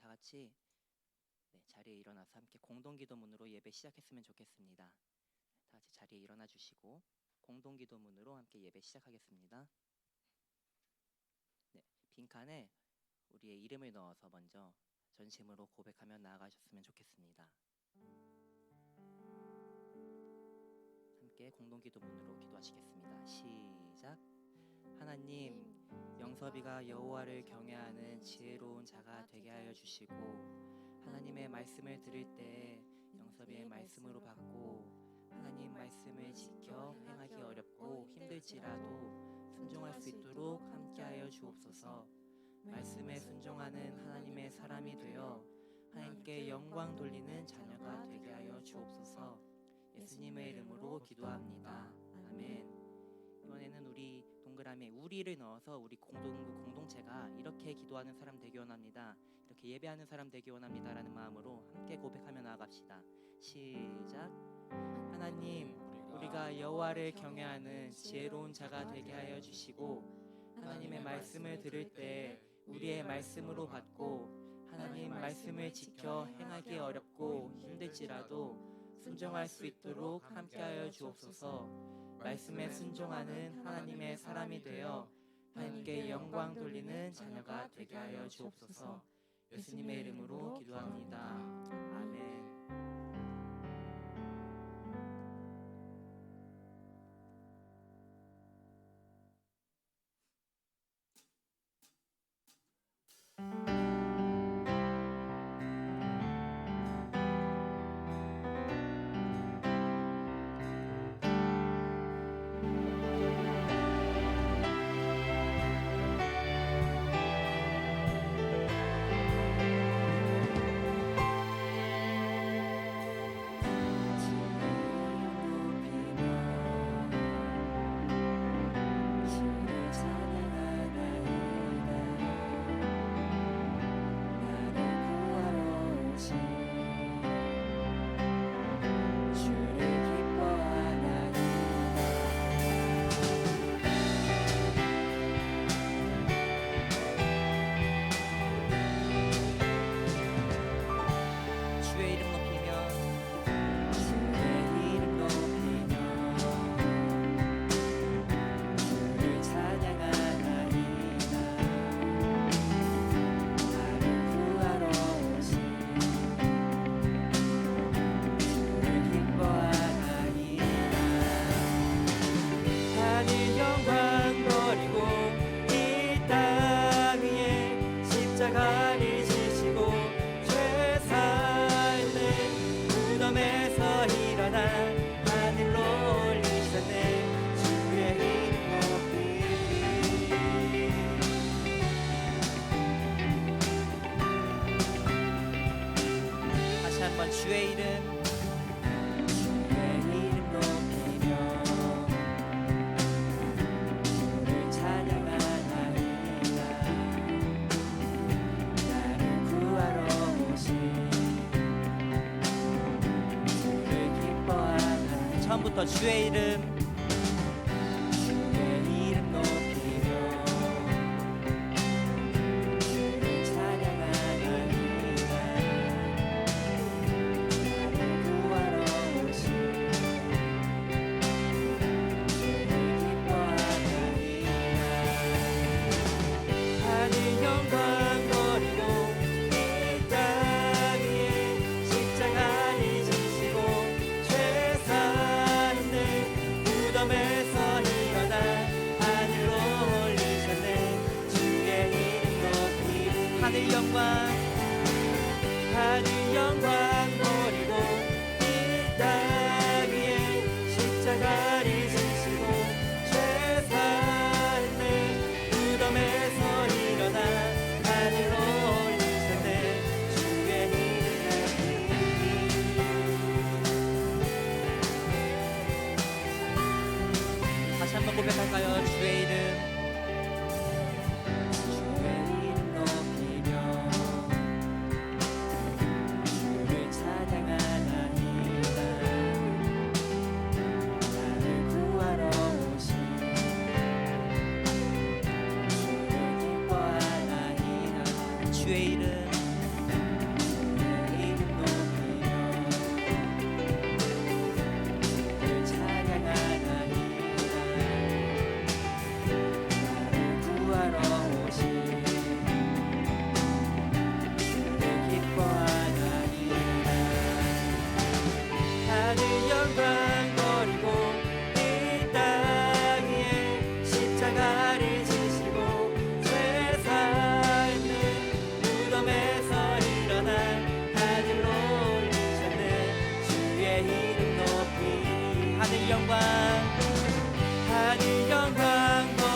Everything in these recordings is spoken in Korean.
다 같이 자리에 일어나서 함께 공동기도문으로 예배 시작했으면 좋겠습니다. 다 같이 자리에 일어나 주시고 공동기도문으로 함께 예배 시작하겠습니다. 빈칸에 우리의 이름을 넣어서 먼저 전심으로 고백하며 나아가셨으면 좋겠습니다. 함께 공동기도문으로 기도하시겠습니다. 시작. 하나님, 영섭이가 여호와를 경외하는 지혜로운 자가 되게 하여 주시고, 하나님의 말씀을 들을 때 영섭이의 말씀으로 받고, 하나님 말씀을 지켜 행하기 어렵고 힘들지라도 순종할 수 있도록 함께하여 주옵소서. 말씀에 순종하는 하나님의 사람이 되어 하나님께 영광 돌리는 자녀가 되게 하여 주옵소서. 예수님의 이름으로 기도합니다. 아멘. 이번에는 우리 동그라미에 우리를 넣어서 우리 공동체가 이렇게 기도하는 사람 되기 원합니다. 이렇게 예배하는 사람 되기 원합니다 라는 마음으로 함께 고백하며 나아갑시다. 시작. 하나님, 우리가 여호와를 경외하는 지혜로운 자가 되게 하여 주시고, 하나님의 말씀을 들을 때 우리의 말씀으로 받고, 하나님 말씀을 지켜 행하기 어렵고 힘들지라도 순종할 수 있도록 함께하여 주옵소서. 말씀에 순종하는 하나님의 사람이 되어 하나님께 영광 돌리는 자녀가 되게 하여 주옵소서. 예수님의 이름으로 기도합니다. 아멘. 주의 이름, 주의 이름 높이며 주를 찬양하나이다. 나를 구하러 오신 주를 기뻐하나이다. 처음부터 주의 이름, 하늘 영광 버리고 이 땅 위에 십자가를 지시고 죄 사했네. 무덤에서 일어나 하늘로 올리셨네. 주의 이름 다시 한번 고백할까요? 주의 이름, 주의 이름,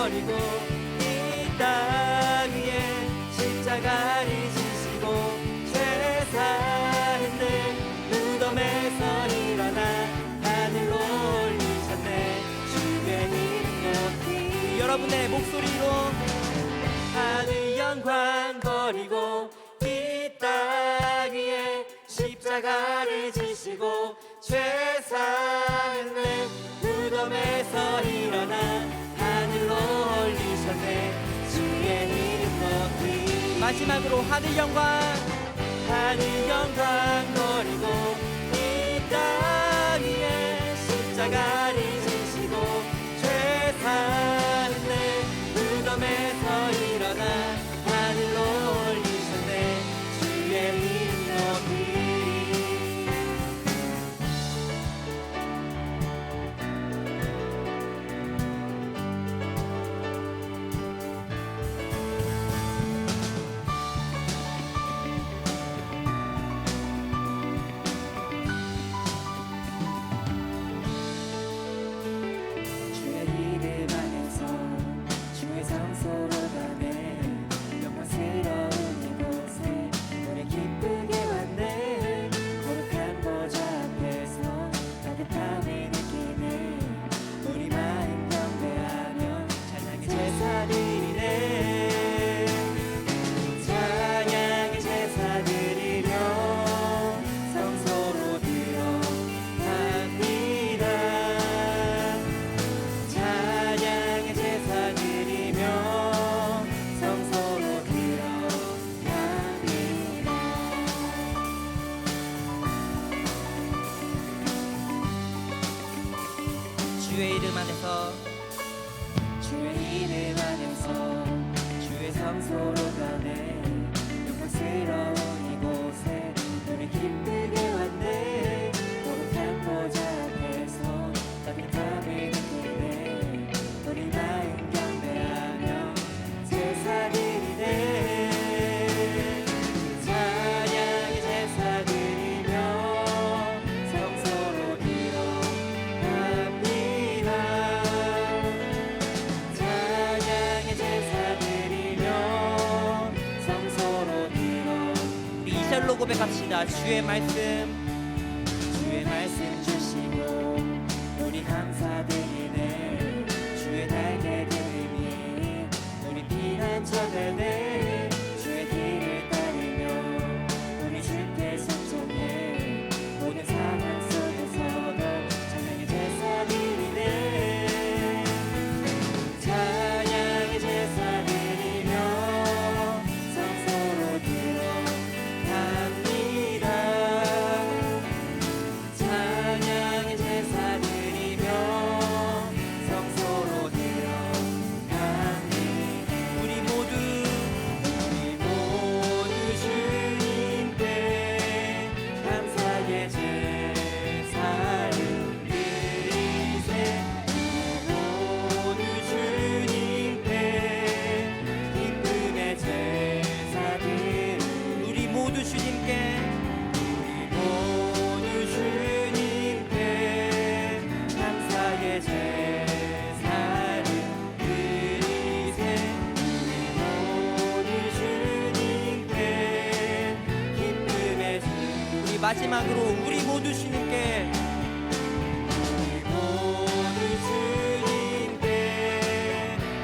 버리고 이 땅 위에 십자가를 지시고 죄 사했네. 무덤에서 일어나 하늘로 올리셨네. 주의 이름 높이 여러분의 목소리로 하늘 영광 버리고 이 땅 위에 십자가를 지시고 죄 사했네. 무덤에서 일어나 하늘로 올리셨네. 주의 이름 높이 마지막으로 하늘 영광 버리고 이 땅 위에 십자가를 지시고 죄 사했네. 무덤에서 일어나 하늘로 올리셨네. 주의 이름 높이 주의 이름 안에서 주의 성소로 가네. 영광스러운 이곳에 우리 기쁘게 왔네. 거룩한 보좌 앞에서 따뜻함을 느끼네. 우리 마음 경배하며 찬양의 제사 드리네. 찬양의 제사 드리며 성소로 들어갑니다. 찬양의 제사 드리며 성소로 들어갑니다. 주의 이름 안에서 주의 성소로 가네. 영광스러운 이곳에 우리 기쁘게 왔네. 거룩한 보좌 앞에서 따뜻함을 느끼네. 우리 마음 경배하며 제사 드리네. 찬양의 제사 드리며 성소로 들어갑니다. 찬양의 제사 드리며 성소로 들어 우리 이절로 고백합시다. 주의 말씀 주시고 우리 감사드리네. 주의 날개 들음이 우리 피난처되네. 주의 길을 따르며 우리 주께 순종해. 모든 상황 속에서도 찬양의 제사 드리네. 찬양의 제사 드리며 성소로 들어갑니다. 찬양의 제사 드리며 성소로 들어갑니다. 우리 모두 주님께 감사의 제사를 드리세. 모두 주님께 기쁨의 제사들 우리 모두 주님께 감사의 제사를 드리세. 모두 주님께 기쁨의 우리 마지막으로 우리 모두 주님께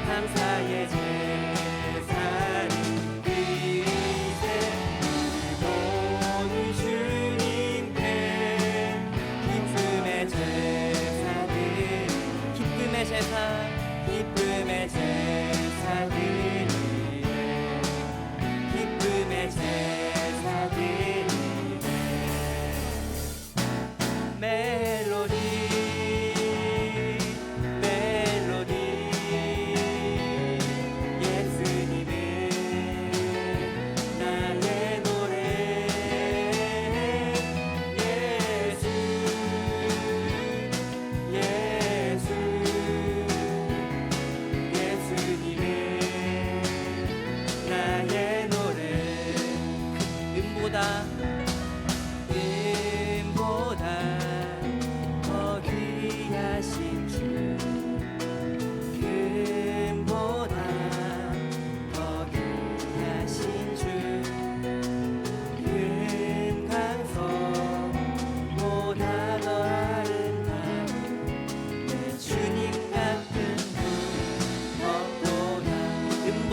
감사의 제사를 드리세. 모두 주님께 기쁨의 제사들 기쁨의 제사 기쁨의 제사들 기쁨의 제사들 멜로디 예수님은 나의 노래. 예수 예수님은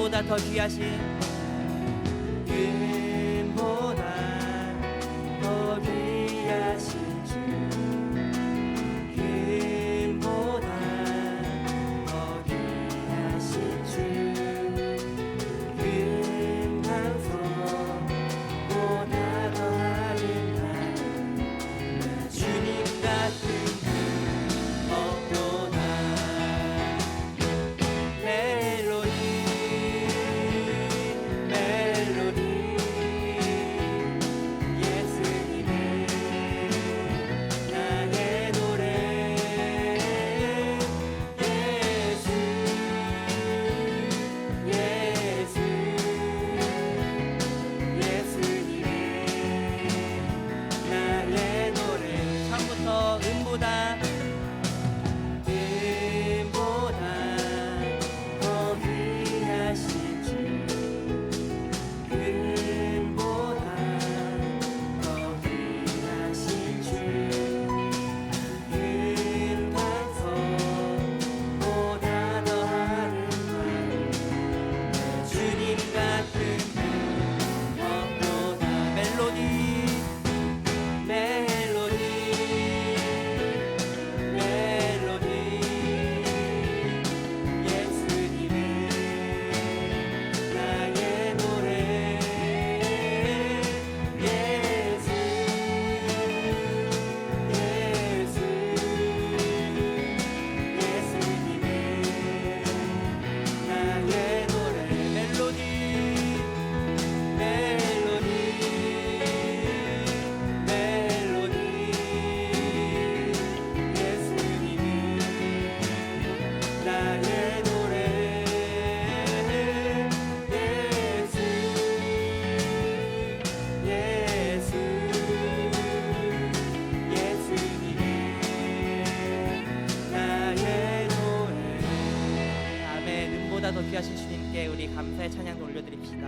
은보다 더 귀하신 은보다 더 귀하신 주 은보다 더 귀하신 주 은방송보다 더 아름다운 주님 같은 분 없도다 멜로디 예수님의 나의 노래 예수 예수님의 나의 노래 처음부터 은보다 더 귀하신 주 은보다 더 귀하신 주 은방송보다 더 아름다운 주님 같은 분 없도다 멜로디 예수님의 나의 노래 예수 예수님의 나의 노래 예수님의 나의 노래 예수님의 나의 노래 아멘. 은보다 더 귀하신 주님께 우리 감사의 찬양을 올려드립시다.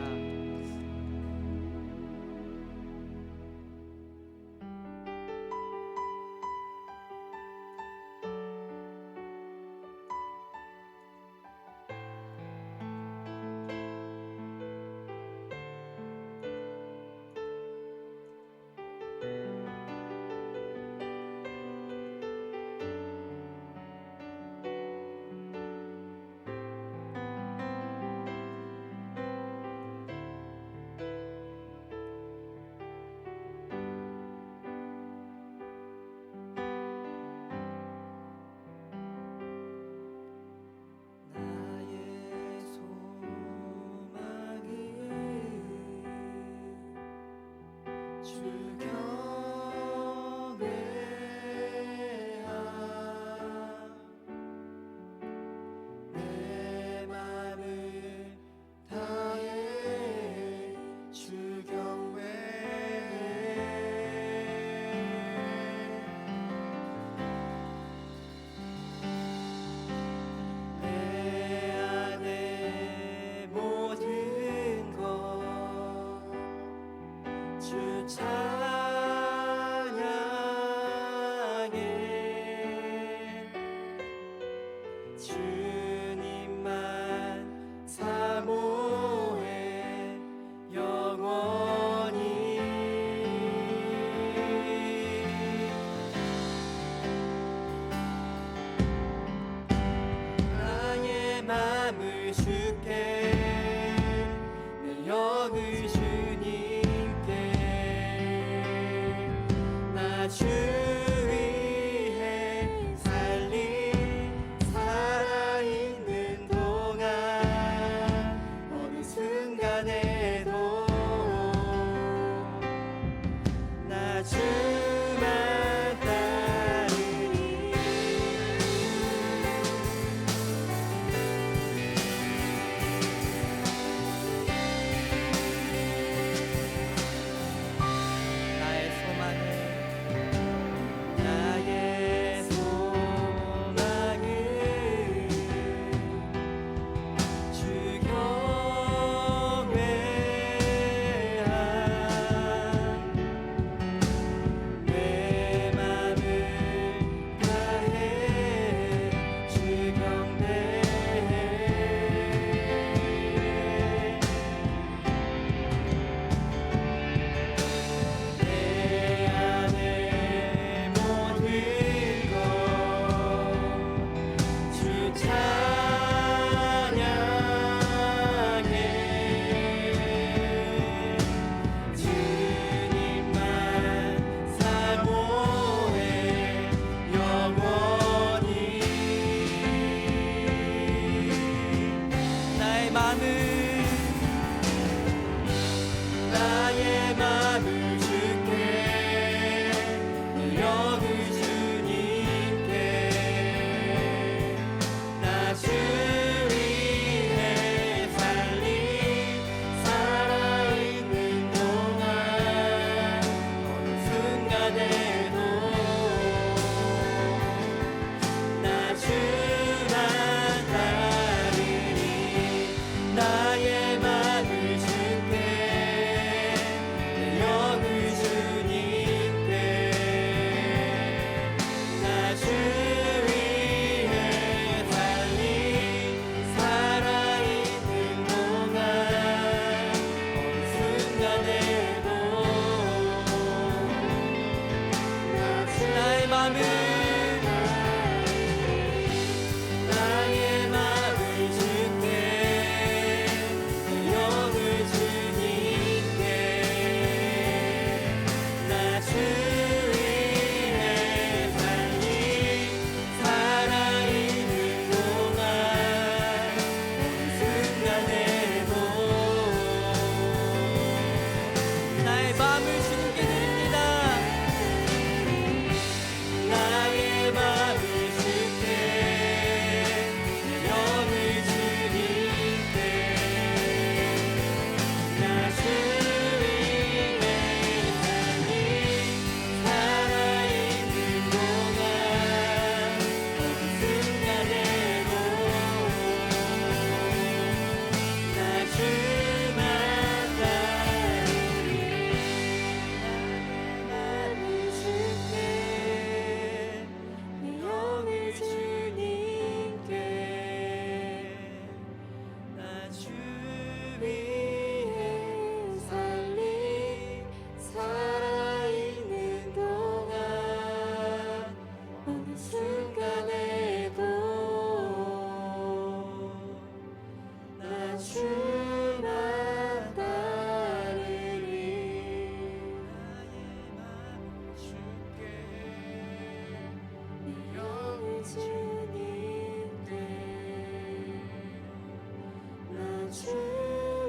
주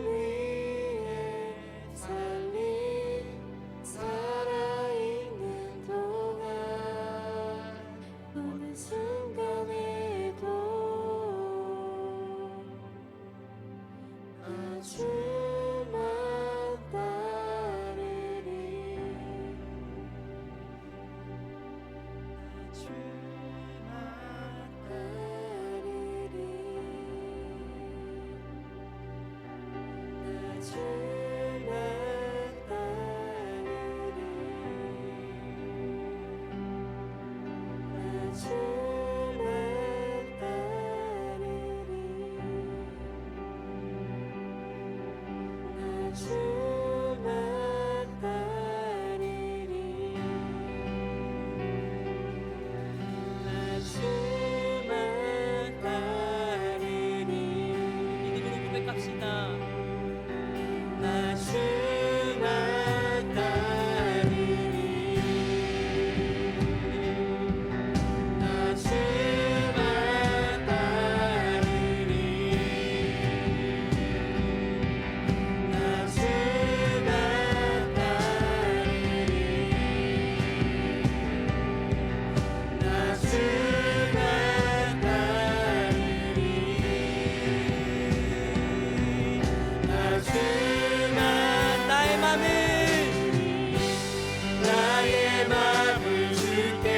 위에 살리 살아있는 동안 어느 순간에도 나 주만 따르리 믿음으로 고백합시다. 나 주만 따르리 나 주만 따르리 나 주만 따르리 나 주만 따르리 나 주만 나의 맘을 나의 맘을 줄게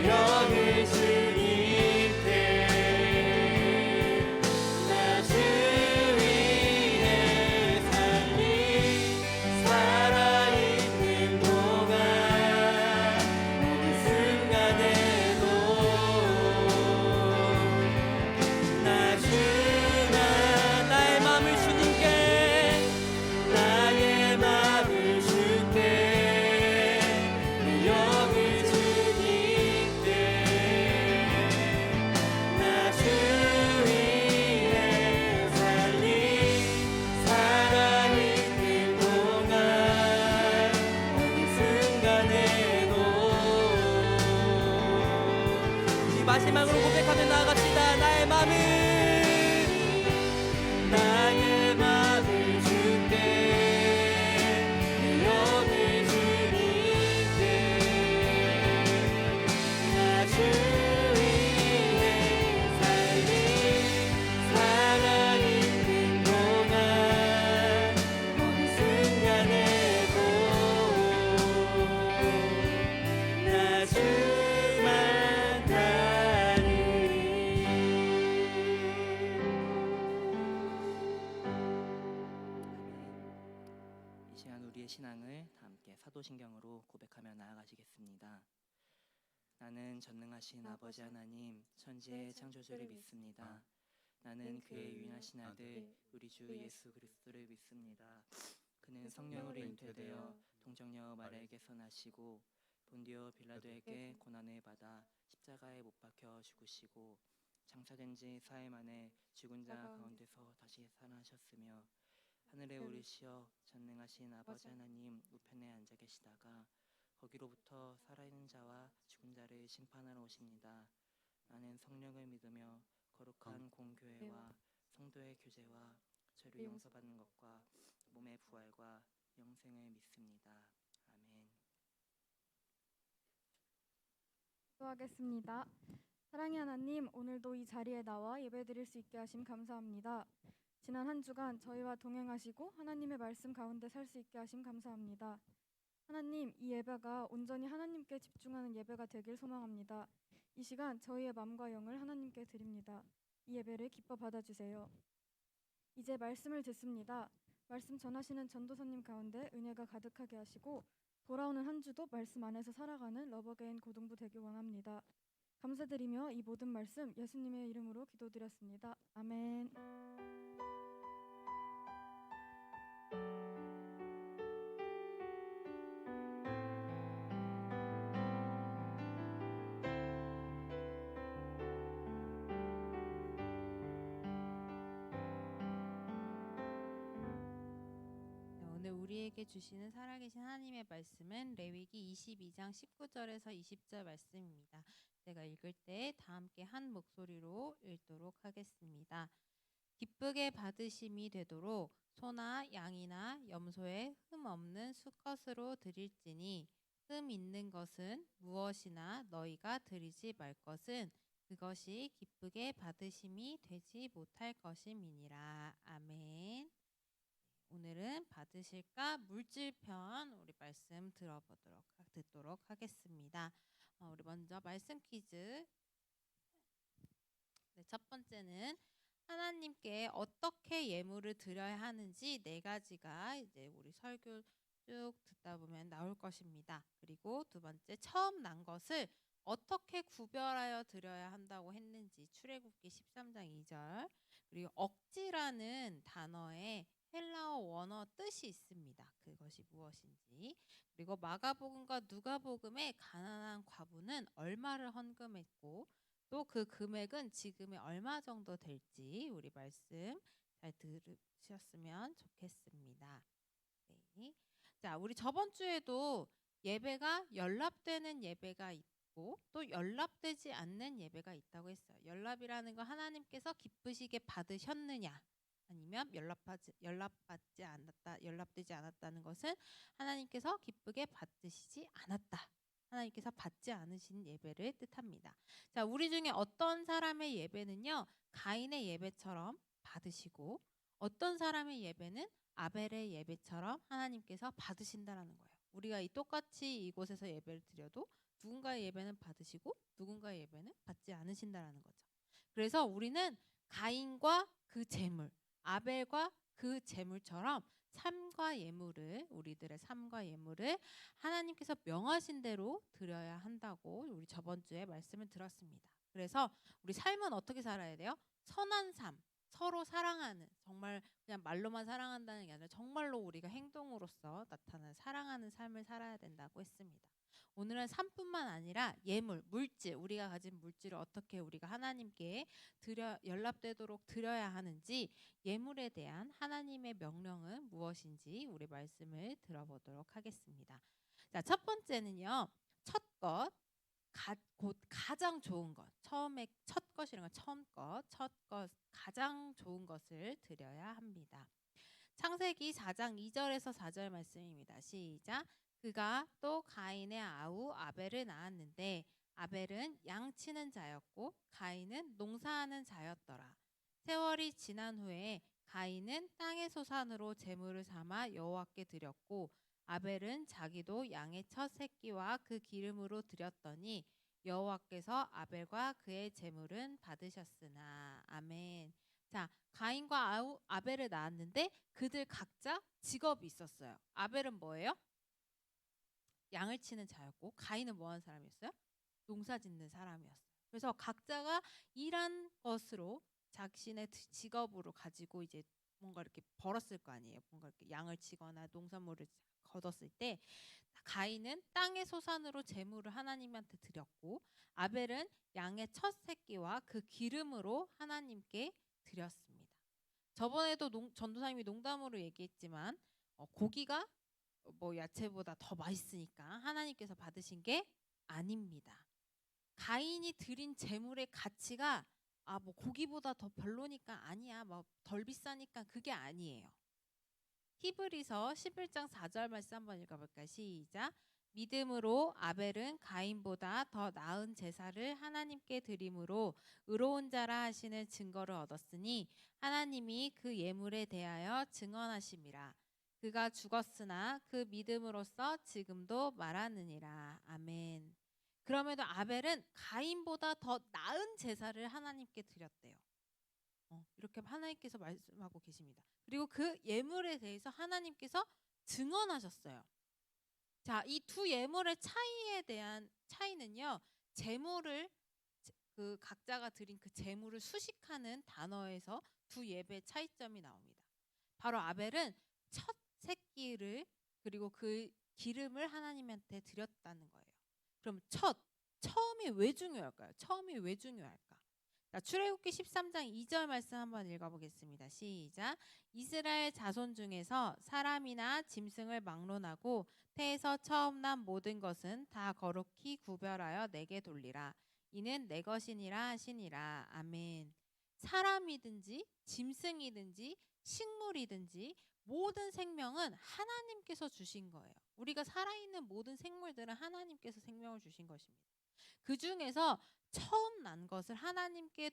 영을 주님께 나 주 위에 살리 살아있는 동안 어느 순간에도 나 주만 나의 맘을 주님께 나의 맘을 줄게 영을 주님께 나 주 위에 살리 살아있는 동안 어느 순간에도 우리 마지막으로 고백하며 나아갑시다. 나의 맘을 나의 맘을 줄게 영을 주님께 나 주 위에 살리 살아있는 동안 어느 순간에도 나 주만 따르리 이 시간 우리의 신앙을 다 함께 사도신경으로 고백하며 나아가시겠습니다. 나는 전능하신 아버지 하나님 천지의 창조주를 믿습니다. 나는 그의 유일하신 아들 우리 주 예수 그리스도를 믿습니다. 그는 성령으로 잉태되어 동정녀 마리아에게서 나시고 본디오 빌라도에게 고난을 받아 십자가에 못 박혀 죽으시고 장사된 지 사흘 만에 죽은 자 가운데서 다시 살아나셨으며 하늘에 오르시어 전능하신 아버지 하나님 우편에 앉아 계시다가 거기로부터 살아있는 자와 죽은 자를 심판하러 오십니다. 나는 성령을 믿으며 거룩한 공교회와 성도의 교제와 죄를 용서받는 것과 몸의 부활과 영생을 믿습니다. 아멘. 기도하겠습니다. 사랑의 하나님, 오늘도 이 자리에 나와 예배드릴 수 있게 하심 감사합니다. 지난 한 주간 저희와 동행하시고 하나님의 말씀 가운데 살 수 있게 하심 감사합니다. 하나님, 이 예배가 온전히 하나님께 집중하는 예배가 되길 소망합니다. 이 시간 저희의 마음과 영을 하나님께 드립니다. 이 예배를 기뻐 받아주세요. 이제 말씀을 듣습니다. 말씀 전하시는 전도사님 가운데 은혜가 가득하게 하시고 돌아오는 한 주도 말씀 안에서 살아가는 러버게인 고등부 되길 원합니다. 감사드리며 이 모든 말씀 예수님의 이름으로 기도드렸습니다. 아멘. 오늘 우리에게 주시는 살아계신 하나님의 말씀은 레위기 22장 19절에서 20절 말씀입니다. 제가 읽을 때 다 함께 한 목소리로 읽도록 하겠습니다. 기쁘게 받으심이 되도록 소나 양이나 염소에 흠 없는 수컷으로 드릴지니 흠 있는 것은 무엇이나 너희가 드리지 말 것은 그것이 기쁘게 받으심이 되지 못할 것임이니라. 아멘. 오늘은 받으실까 물질편 우리 말씀 듣도록 하겠습니다. 우리 먼저 말씀 퀴즈. 네, 첫 번째는 하나님께 어떻게 예물을 드려야 하는지 4가지가 이제 우리 설교 쭉 듣다 보면 나올 것입니다. 그리고 두 번째, 처음 난 것을 어떻게 구별하여 드려야 한다고 했는지 출애굽기 13장 2절. 그리고 억지라는 단어에 헬라어 원어 뜻이 있습니다. 그것이 무엇인지. 그리고 마가복음과 누가복음의 가난한 과부는 얼마를 헌금했고 또 그 금액은 지금의 얼마 정도 될지 우리 말씀 잘 들으셨으면 좋겠습니다. 네. 자, 우리 저번 주에도 예배가 연락되는 예배가 있고 또 연락되지 않는 예배가 있다고 했어요. 연락이라는 건 하나님께서 기쁘시게 받으셨느냐 아니면 연락되지 않았다는 것은 하나님께서 기쁘게 받으시지 않았다. 하나님께서 받지 않으신 예배를 뜻합니다. 자, 우리 중에 어떤 사람의 예배는요, 가인의 예배처럼 받으시고 어떤 사람의 예배는 아벨의 예배처럼 하나님께서 받으신다라는 거예요. 우리가 똑같이 이곳에서 예배를 드려도 누군가의 예배는 받으시고 누군가의 예배는 받지 않으신다라는 거죠. 그래서 우리는 가인과 그 제물, 아벨과 그 제물처럼 우리들의 삶과 예물을 하나님께서 명하신 대로 드려야 한다고 우리 저번 주에 말씀을 들었습니다. 그래서 우리 삶은 어떻게 살아야 돼요? 선한 삶, 서로 사랑하는, 정말 그냥 말로만 사랑한다는 게 아니라 정말로 우리가 행동으로서 나타나는 사랑하는 삶을 살아야 된다고 했습니다. 오늘은 삶뿐만 아니라 예물, 물질, 우리가 가진 물질을 어떻게 우리가 하나님께 연락되도록 드려야 하는지, 예물에 대한 하나님의 명령은 무엇인지 우리 말씀을 들어보도록 하겠습니다. 자, 첫 번째는요, 첫 것, 곧 가장 좋은 것. 처음에 첫 것이라는 건 첫 것, 가장 좋은 것을 드려야 합니다. 창세기 4장 2절에서 4절 말씀입니다. 시작. 그가 또 가인의 아우 아벨을 낳았는데 아벨은 양치는 자였고 가인은 농사하는 자였더라. 세월이 지난 후에 가인은 땅의 소산으로 제물을 삼아 여호와께 드렸고 아벨은 자기도 양의 첫 새끼와 그 기름으로 드렸더니 여호와께서 아벨과 그의 제물은 받으셨으나. 아멘. 자, 가인과 아벨을 낳았는데 그들 각자 직업이 있었어요. 아벨은 뭐예요? 양을 치는 자였고 가인은 뭐하는 사람이었어요? 농사 짓는 사람이었어요. 그래서 각자가 일한 것으로 자신의 직업으로 가지고 이제 뭔가 이렇게 벌었을 거 아니에요. 뭔가 이렇게 양을 치거나 농산물을 거뒀을 때 가인은 땅의 소산으로 제물을 하나님한테 드렸고 아벨은 양의 첫 새끼와 그 기름으로 하나님께 드렸습니다. 저번에도 전도사님이 농담으로 얘기했지만 고기가 뭐 야채보다 더 맛있으니까 하나님께서 받으신 게 아닙니다. 가인이 드린 제물의 가치가 뭐 고기보다 더 별로니까 아니야, 뭐 덜 비싸니까, 그게 아니에요. 히브리서 11장 4절 말씀 한번 읽어볼까요? 시작. 믿음으로 아벨은 가인보다 더 나은 제사를 하나님께 드림으로 의로운 자라 하시는 증거를 얻었으니 하나님이 그 예물에 대하여 증언하심이라. 그가 죽었으나 그 믿음으로써 지금도 말하느니라. 아멘. 그럼에도 아벨은 가인보다 더 나은 제사를 하나님께 드렸대요. 이렇게 하나님께서 말씀하고 계십니다. 그리고 그 예물에 대해서 하나님께서 증언하셨어요. 자, 이 두 예물의 차이에 대한 차이는요, 제물을 그 각자가 드린 그 제물을 수식하는 단어에서 두 예배의 차이점이 나옵니다. 바로 아벨은 첫 새끼를 그리고 그 기름을 하나님한테 드렸다는 거예요. 그럼 처음이 왜 중요할까요? 처음이 왜 중요할까? 자, 출애굽기 13장 2절 말씀 한번 읽어보겠습니다. 시작. 이스라엘 자손 중에서 사람이나 짐승을 막론하고 태에서 처음 난 모든 것은 다 거룩히 구별하여 내게 돌리라. 이는 내 것이니라 하시니라. 아멘. 사람이든지 짐승이든지 식물이든지 모든 생명은 하나님께서 주신 거예요. 우리가 살아있는 모든 생물들은 하나님께서 생명을 주신 것입니다. 그 중에서 처음 난 것을 하나님께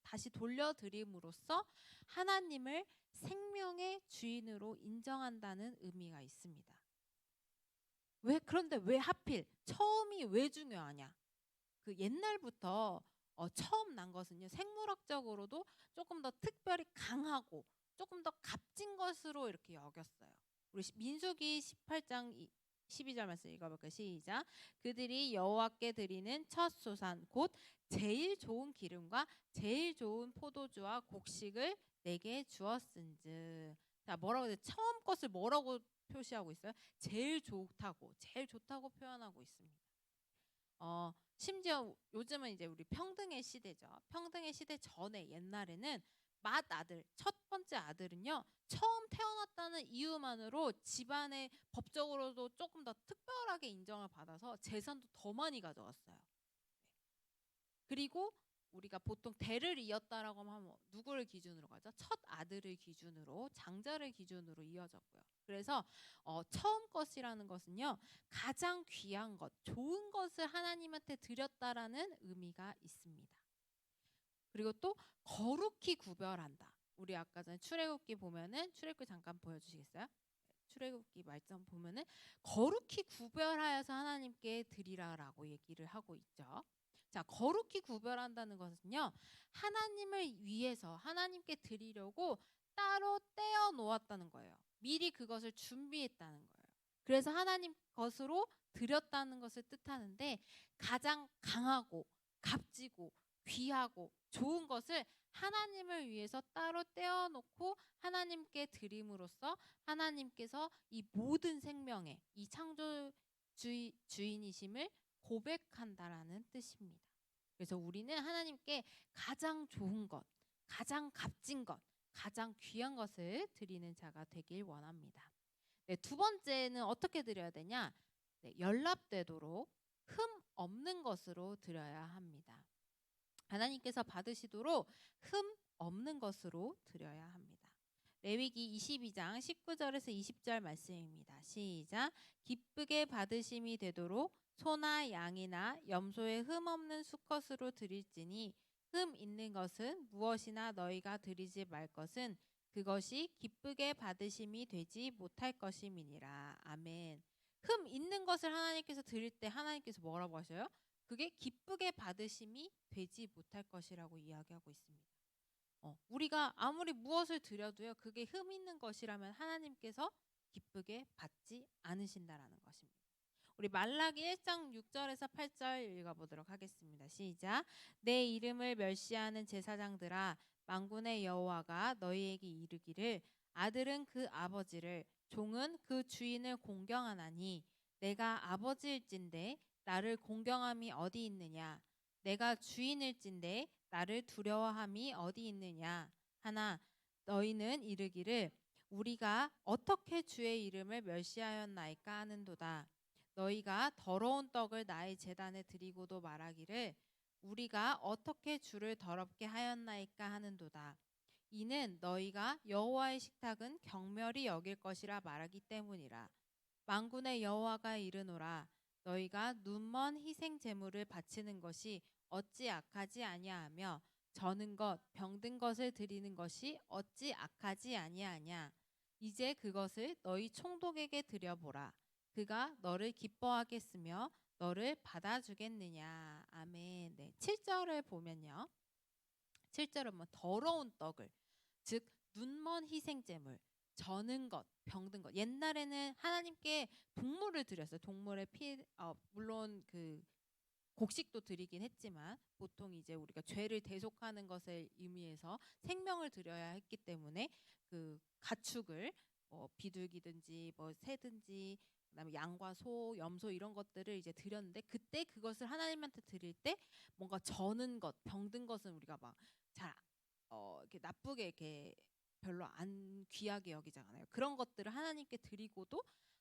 다시 돌려드림으로써 하나님을 생명의 주인으로 인정한다는 의미가 있습니다. 그런데 왜 하필 처음이 왜 중요하냐? 그 옛날부터 처음 난 것은요, 생물학적으로도 조금 더 특별히 강하고 조금 더 값진 것으로 이렇게 여겼어요. 우리 민수기 18장 12절 말씀 읽어볼까요? 시작. 그들이 여호와께 드리는 첫 소산 곧 제일 좋은 기름과 제일 좋은 포도주와 곡식을 내게 주었은즉. 자, 뭐라고 해요? 처음 것을 뭐라고 표시하고 있어요? 제일 좋다고 표현하고 있습니다. 심지어 요즘은 이제 우리 평등의 시대죠. 평등의 시대 전에 옛날에는 첫 번째 아들은요, 처음 태어났다는 이유만으로 집안의 법적으로도 조금 더 특별하게 인정을 받아서 재산도 더 많이 가져갔어요. 그리고 우리가 보통 대를 이었다라고 하면 누구를 기준으로 가죠? 첫 아들을 기준으로, 장자를 기준으로 이어졌고요. 그래서 처음 것이라는 것은요, 가장 귀한 것, 좋은 것을 하나님한테 드렸다라는 의미가 있습니다. 그리고 또 거룩히 구별한다. 우리 아까 전에 출애굽기 보면은, 출애굽기 잠깐 보여주시겠어요? 출애굽기 말씀 보면은 거룩히 구별하여서 하나님께 드리라라고 얘기를 하고 있죠. 자, 거룩히 구별한다는 것은요, 하나님을 위해서 하나님께 드리려고 따로 떼어 놓았다는 거예요. 미리 그것을 준비했다는 거예요. 그래서 하나님 것으로 드렸다는 것을 뜻하는데, 가장 강하고 값지고 귀하고 좋은 것을 하나님을 위해서 따로 떼어 놓고 하나님께 드림으로써 하나님께서 이 모든 생명의 이 창조 주인이심을 고백한다라는 뜻입니다. 그래서 우리는 하나님께 가장 좋은 것, 가장 값진 것, 가장 귀한 것을 드리는 자가 되길 원합니다. 네, 두 번째는 어떻게 드려야 되냐? 네, 연락되도록 흠 없는 것으로 드려야 합니다. 하나님께서 받으시도록 흠 없는 것으로 드려야 합니다. 레위기 22장 19절에서 20절 말씀입니다. 시작. 기쁘게 받으심이 되도록 소나 양이나 염소의 흠 없는 수컷으로 드릴지니 흠 있는 것은 무엇이나 너희가 드리지 말 것은 그것이 기쁘게 받으심이 되지 못할 것임이니라. 아멘. 흠 있는 것을 하나님께서 드릴 때 하나님께서 뭐라고 하셔요? 그게 기쁘게 받으심이 되지 못할 것이라고 이야기하고 있습니다. 우리가 아무리 무엇을 드려도요, 그게 흠 있는 것이라면 하나님께서 기쁘게 받지 않으신다라는 것입니다. 우리 말라기 1장 6절에서 8절 읽어보도록 하겠습니다. 시작. 내 이름을 멸시하는 제사장들아, 만군의 여호와가 너희에게 이르기를 아들은 그 아버지를, 종은 그 주인을 공경하나니 내가 아버지일진데 나를 공경함이 어디 있느냐? 내가 주인일진데 나를 두려워함이 어디 있느냐? 하나 너희는 이르기를 우리가 어떻게 주의 이름을 멸시하였나이까 하는도다. 너희가 더러운 떡을 나의 제단에 드리고도 말하기를 우리가 어떻게 주를 더럽게 하였나이까 하는도다. 이는 너희가 여호와의 식탁은 경멸히 여길 것이라 말하기 때문이라. 만군의 여호와가 이르노라. 너희가 눈먼 희생 제물을 바치는 것이 어찌 악하지 아니하며 저는 것 병든 것을 드리는 것이 어찌 악하지 아니하냐. 이제 그것을 너희 총독에게 드려보라. 그가 너를 기뻐하겠으며 너를 받아주겠느냐. 아멘. 네, 7절을 보면요, 7절은 뭐 더러운 떡을, 즉 눈먼 희생제물, 저는 것, 병든 것. 옛날에는 하나님께 동물을 드렸어요. 동물의 물론 그 곡식도 드리긴 했지만 보통 이제 우리가 죄를 대속하는 것을 의미해서 생명을 드려야 했기 때문에 그 가축을 비둘기든지 뭐 새든지 그다음에 양과 소, 염소 이런 것들을 이제 드렸는데, 그때 그것을 하나님한테 드릴 때 뭔가 저는 것, 병든 것은 우리가 막 잘 이렇게 나쁘게 이렇게 별로 안 귀하게 여기잖아요. 그런 것들을 하나님께 드리고도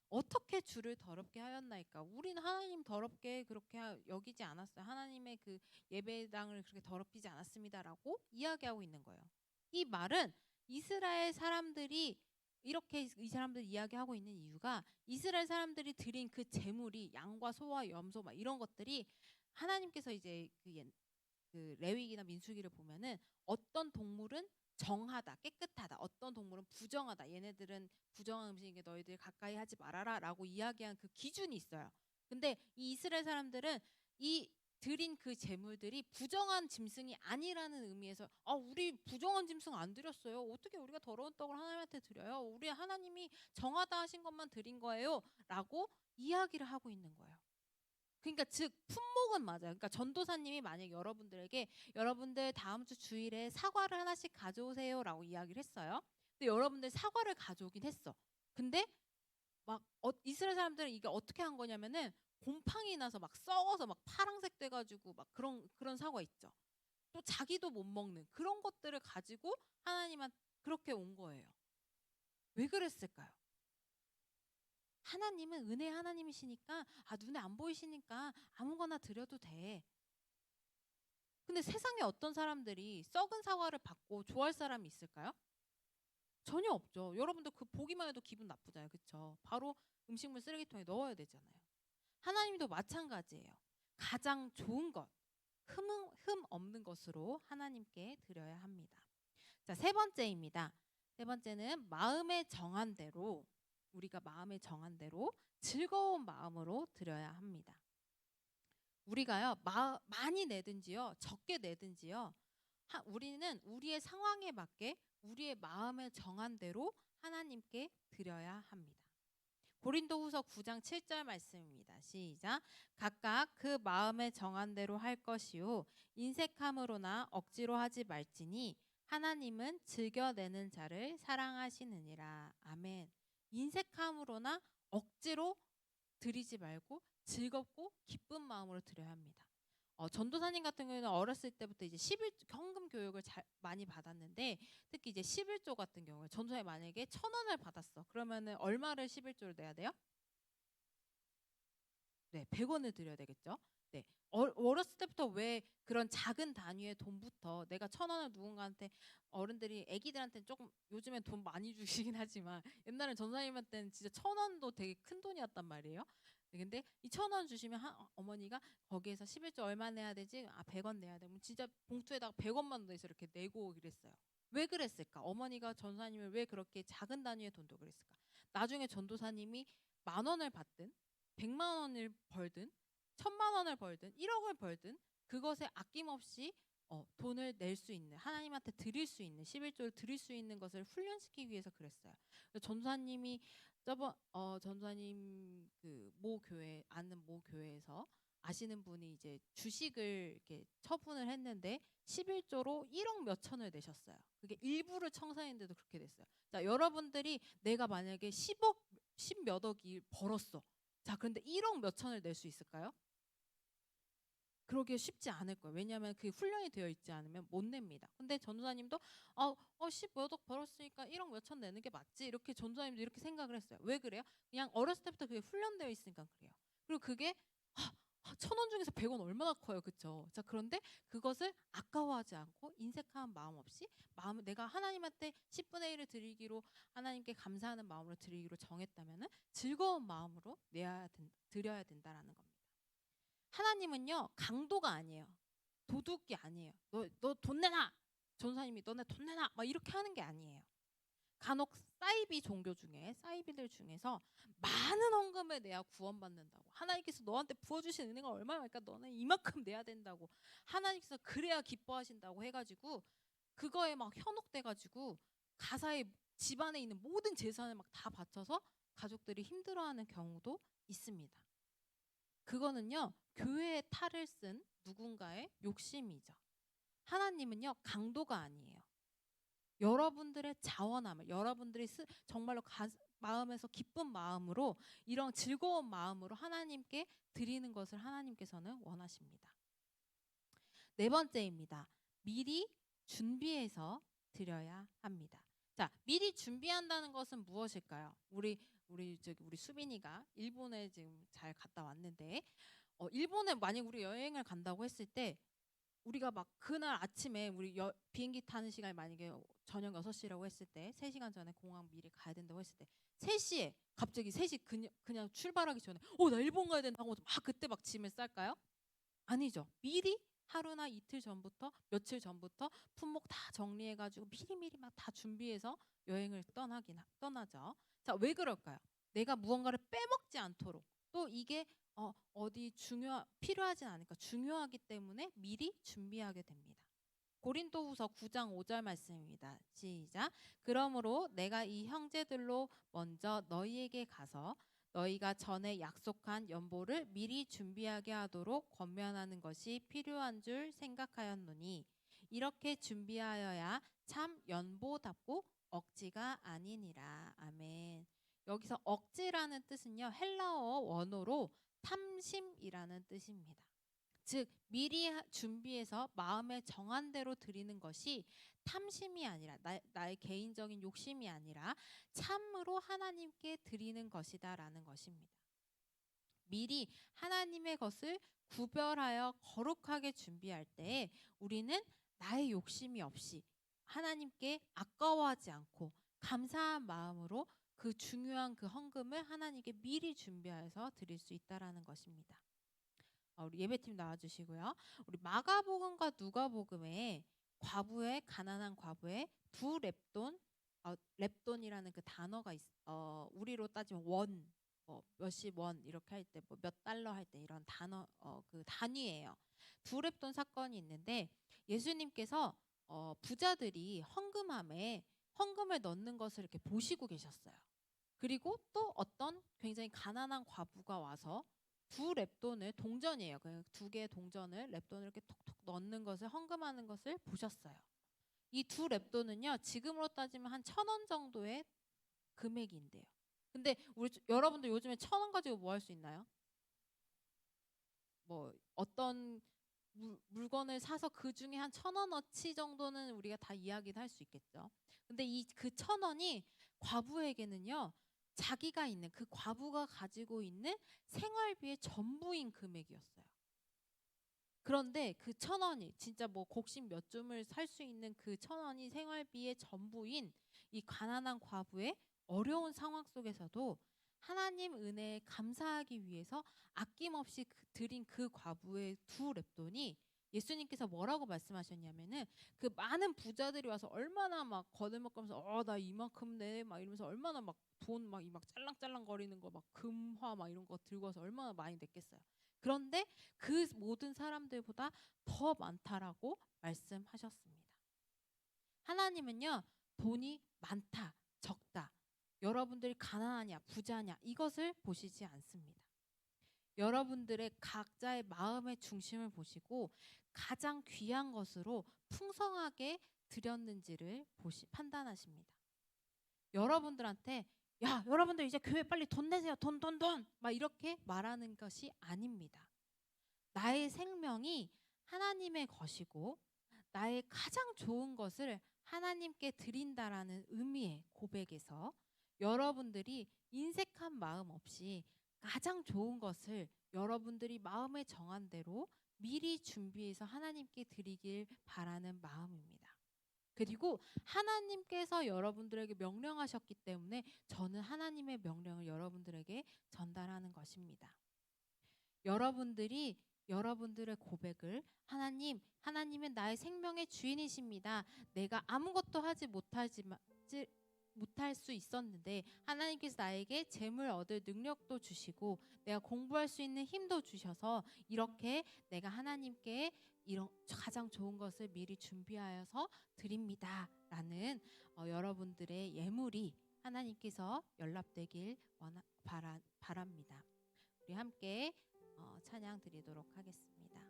어떻게 주를 더럽게 하였나이까? 우리는 하나님 더럽게 그렇게 여기지 않았어요. 하나님의 그 예배당을 그렇게 더럽히지 않았습니다라고 이야기하고 있는 거예요. 이 말은 이스라엘 사람들이 이렇게 이 사람들이 이야기하고 있는 이유가 이스라엘 사람들이 드린 그 제물이 양과 소와 염소 막 이런 것들이 하나님께서 이제 그 레위기나 민수기를 보면은 어떤 동물은 정하다, 깨끗하다. 어떤 동물은 부정하다. 얘네들은 부정한 음식이니까 너희들 가까이 하지 말아라라고 이야기한 그 기준이 있어요. 근데 이 이스라엘 사람들은 이 드린 그 제물들이 부정한 짐승이 아니라는 의미에서 우리 부정한 짐승 안 드렸어요. 어떻게 우리가 더러운 떡을 하나님한테 드려요? 우리 하나님이 정하다 하신 것만 드린 거예요라고 이야기를 하고 있는 거예요. 그러니까 즉 품목은 맞아요. 그러니까 전도사님이 만약 여러분들에게 여러분들 다음 주 주일에 사과를 하나씩 가져오세요라고 이야기를 했어요. 근데 여러분들 사과를 가져오긴 했어. 근데 막 이스라엘 사람들은 이게 어떻게 한 거냐면은 곰팡이 나서 막 썩어서 막 파랑색 돼가지고 막 그런 사과 있죠. 또 자기도 못 먹는 그런 것들을 가지고 하나님한테 그렇게 온 거예요. 왜 그랬을까요? 하나님은 은혜의 하나님이시니까 눈에 안 보이시니까 아무거나 드려도 돼. 근데 세상에 어떤 사람들이 썩은 사과를 받고 좋아할 사람이 있을까요? 전혀 없죠. 여러분들 그 보기만 해도 기분 나쁘잖아요. 그렇죠? 바로 음식물 쓰레기통에 넣어야 되잖아요. 하나님도 마찬가지예요. 가장 좋은 것, 흠 없는 것으로 하나님께 드려야 합니다. 자, 세 번째입니다. 세 번째는 마음에 정한 대로 우리가 마음에 정한 대로 즐거운 마음으로 드려야 합니다. 우리가요 많이 내든지요 적게 내든지요 우리는 우리의 상황에 맞게 우리의 마음에 정한 대로 하나님께 드려야 합니다. 고린도후서 9장 7절 말씀입니다. 시작. 각각 그 마음에 정한 대로 할 것이요 인색함으로나 억지로 하지 말지니 하나님은 즐겨내는 자를 사랑하시느니라. 아멘. 인색함으로나 억지로 드리지 말고 즐겁고 기쁜 마음으로 드려야 합니다. 전도사님 같은 경우는 어렸을 때부터 이제 11조 현금 교육을 많이 받았는데 특히 이제 11조 같은 경우에 전도사님 만약에 1,000원을 받았어. 그러면은 얼마를 11조를 내야 돼요? 네, 100원을 드려야 되겠죠. 네, 어렸을 때부터 왜 그런 작은 단위의 돈부터 내가 1,000원을 누군가한테 어른들이 애기들한테는 조금 요즘엔 돈 많이 주시긴 하지만 옛날에 전도사님한테는 진짜 1,000원도 되게 큰 돈이었단 말이에요. 근데 이 1,000원 주시면 어머니가 거기에서 11조 얼마 내야 되지? 100원 내야 돼. 진짜 봉투에다가 100원만 넣어서 이렇게 내고 그랬어요. 왜 그랬을까? 어머니가 전도사님을 왜 그렇게 작은 단위의 돈도 그랬을까? 나중에 전도사님이 10,000원을 받든 100만 원을 벌든 1,000만 원을 벌든 1억을 벌든 그것에 아낌없이 돈을 낼 수 있는 하나님한테 드릴 수 있는 11조를 드릴 수 있는 것을 훈련시키기 위해서 그랬어요. 전도사님이 전도사님 그 모 교회 아는 모 교회에서 아시는 분이 이제 주식을 이렇게 처분을 했는데 11조로 1억 몇천을 내셨어요. 그게 일부를 청산했는데도 그렇게 됐어요. 자, 여러분들이 내가 만약에 10몇 억이 벌었어. 자, 그런데 1억 몇천을 낼 수 있을까요? 그러기 쉽지 않을 거예요. 왜냐하면 그 훈련이 되어 있지 않으면 못 냅니다. 근데 전도사님도 10몇 억 벌었으니까 1억 몇천 내는 게 맞지? 이렇게 전도사님도 이렇게 생각을 했어요. 왜 그래요? 그냥 어렸을 때부터 그게 훈련되어 있으니까 그래요. 그리고 그게 1,000원 중에서 100원 얼마나 커요, 그렇죠? 자, 그런데 그것을 아까워하지 않고 인색한 마음 없이 내가 하나님한테 10분의 1을 드리기로 하나님께 감사하는 마음으로 드리기로 정했다면은 즐거운 마음으로 드려야 된다라는 겁니다. 하나님은요 강도가 아니에요. 도둑이 아니에요. 너 돈 내놔. 전사님이 너네 돈 내놔. 막 이렇게 하는 게 아니에요. 간혹 사이비들 중에서 많은 헌금을 내야 구원받는다고. 하나님께서 너한테 부어주신 은혜가 얼마나니까 너는 이만큼 내야 된다고. 하나님께서 그래야 기뻐하신다고 해가지고 그거에 막 현혹돼가지고 가사에 집안에 있는 모든 재산을 막 다 바쳐서 가족들이 힘들어하는 경우도 있습니다. 그거는요 교회의 탈을 쓴 누군가의 욕심이죠. 하나님은요 강도가 아니에요. 여러분들의 자원함을 여러분들이 정말로 마음에서 기쁜 마음으로 이런 즐거운 마음으로 하나님께 드리는 것을 하나님께서는 원하십니다. 네 번째입니다. 미리 준비해서 드려야 합니다. 자, 미리 준비한다는 것은 무엇일까요? 우리 우리 수빈이가 일본에 지금 잘 갔다 왔는데 일본에 만약 우리 여행을 간다고 했을 때 우리가 막 그날 아침에 우리 비행기 타는 시간이 만약에 저녁 6시라고 했을 때 3시간 전에 공항 미리 가야 된다고 했을 때 3시에 갑자기 3시 그냥 출발하기 전에 나 일본 가야 된다고 막 그때 막 짐을 쌀까요? 아니죠. 미리 하루나 이틀 전부터 며칠 전부터 품목 다 정리해가지고 미리미리 막 다 준비해서 여행을 떠나죠. 자, 왜 그럴까요? 내가 무언가를 빼먹지 않도록 또 이게 어디 필요하진 않으니까 중요하기 때문에 미리 준비하게 됩니다. 고린도후서 9장 5절 말씀입니다. 시작. 그러므로 내가 이 형제들로 먼저 너희에게 가서 너희가 전에 약속한 연보를 미리 준비하게 하도록 권면하는 것이 필요한 줄 생각하였노니 이렇게 준비하여야 참 연보답고 억지가 아니니라. 아멘. 여기서 억지라는 뜻은요, 헬라어 원어로 탐심이라는 뜻입니다. 즉 미리 준비해서 마음에 정한 대로 드리는 것이 탐심이 아니라 나의 개인적인 욕심이 아니라 참으로 하나님께 드리는 것이다라는 것입니다. 미리 하나님의 것을 구별하여 거룩하게 준비할 때 우리는 나의 욕심이 없이 하나님께 아까워하지 않고 감사한 마음으로 그 중요한 그 헌금을 하나님께 미리 준비해서 드릴 수 있다라는 것입니다. 우리 예배팀 나와주시고요. 우리 마가복음과 누가복음에 가난한 과부의 두 렙돈, 렙돈이라는 그 단어가 우리로 따지면 원, 몇십 원 이렇게 할 때, 몇 달러 할 때 이런 단어, 그 단위예요. 두 렙돈 사건이 있는데 예수님께서 부자들이 헌금을 넣는 것을 이렇게 보시고 계셨어요. 그리고 또 어떤 굉장히 가난한 과부가 와서 두 렙돈을 동전이에요. 두 개의 동전을 렙돈을 이렇게 톡톡 넣는 것을 헌금하는 것을 보셨어요. 이 두 렙돈은요 지금으로 따지면 한 1,000원 정도의 금액인데요. 근데 여러분들 요즘에 1,000원 가지고 뭐 할 수 있나요? 뭐 어떤 물건을 사서 그 중에 한 1,000원어치 정도는 우리가 다 이야기를 할 수 있겠죠. 근데 그 1,000원이 과부에게는요 자기가 있는 그 과부가 가지고 있는 생활비의 전부인 금액이었어요. 그런데 그 1,000원이 진짜 뭐 곡식 몇 줌을 살 수 있는 그 1,000원이 생활비의 전부인 이 가난한 과부의 어려운 상황 속에서도 하나님 은혜에 감사하기 위해서 아낌없이 드린 그 과부의 두 렙돈이 예수님께서 뭐라고 말씀하셨냐면은 그 많은 부자들이 와서 얼마나 막 거들먹거리면서 나 이만큼 내 막 이러면서 얼마나 막 돈 막 짤랑짤랑 거리는 거 막 금화 막 이런 거 들고 와서 얼마나 많이 냈겠어요. 그런데 그 모든 사람들보다 더 많다라고 말씀하셨습니다. 하나님은요 돈이 많다 적다 여러분들이 가난하냐 부자냐 이것을 보시지 않습니다. 여러분들의 각자의 마음의 중심을 보시고 가장 귀한 것으로 풍성하게 드렸는지를 판단하십니다. 여러분들한테 여러분들 이제 교회 빨리 돈 내세요. 돈 막 이렇게 말하는 것이 아닙니다. 나의 생명이 하나님의 것이고 나의 가장 좋은 것을 하나님께 드린다라는 의미의 고백에서 여러분들이 인색한 마음 없이 가장 좋은 것을 여러분들이 마음에 정한 대로 미리 준비해서 하나님께 드리길 바라는 마음입니다. 그리고 하나님께서 여러분들에게 명령하셨기 때문에 저는 하나님의 명령을 여러분들에게 전달하는 것입니다. 여러분들이 여러분들의 고백을 하나님은 나의 생명의 주인이십니다. 내가 아무것도 하지 못할 수 있었는데 하나님께서 나에게 재물 얻을 능력도 주시고 내가 공부할 수 있는 힘도 주셔서 이렇게 내가 하나님께 이런 가장 좋은 것을 미리 준비하여서 드립니다 라는 여러분들의 예물이 하나님께서 연락되길 바랍니다. 우리 함께 찬양 드리도록 하겠습니다.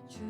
주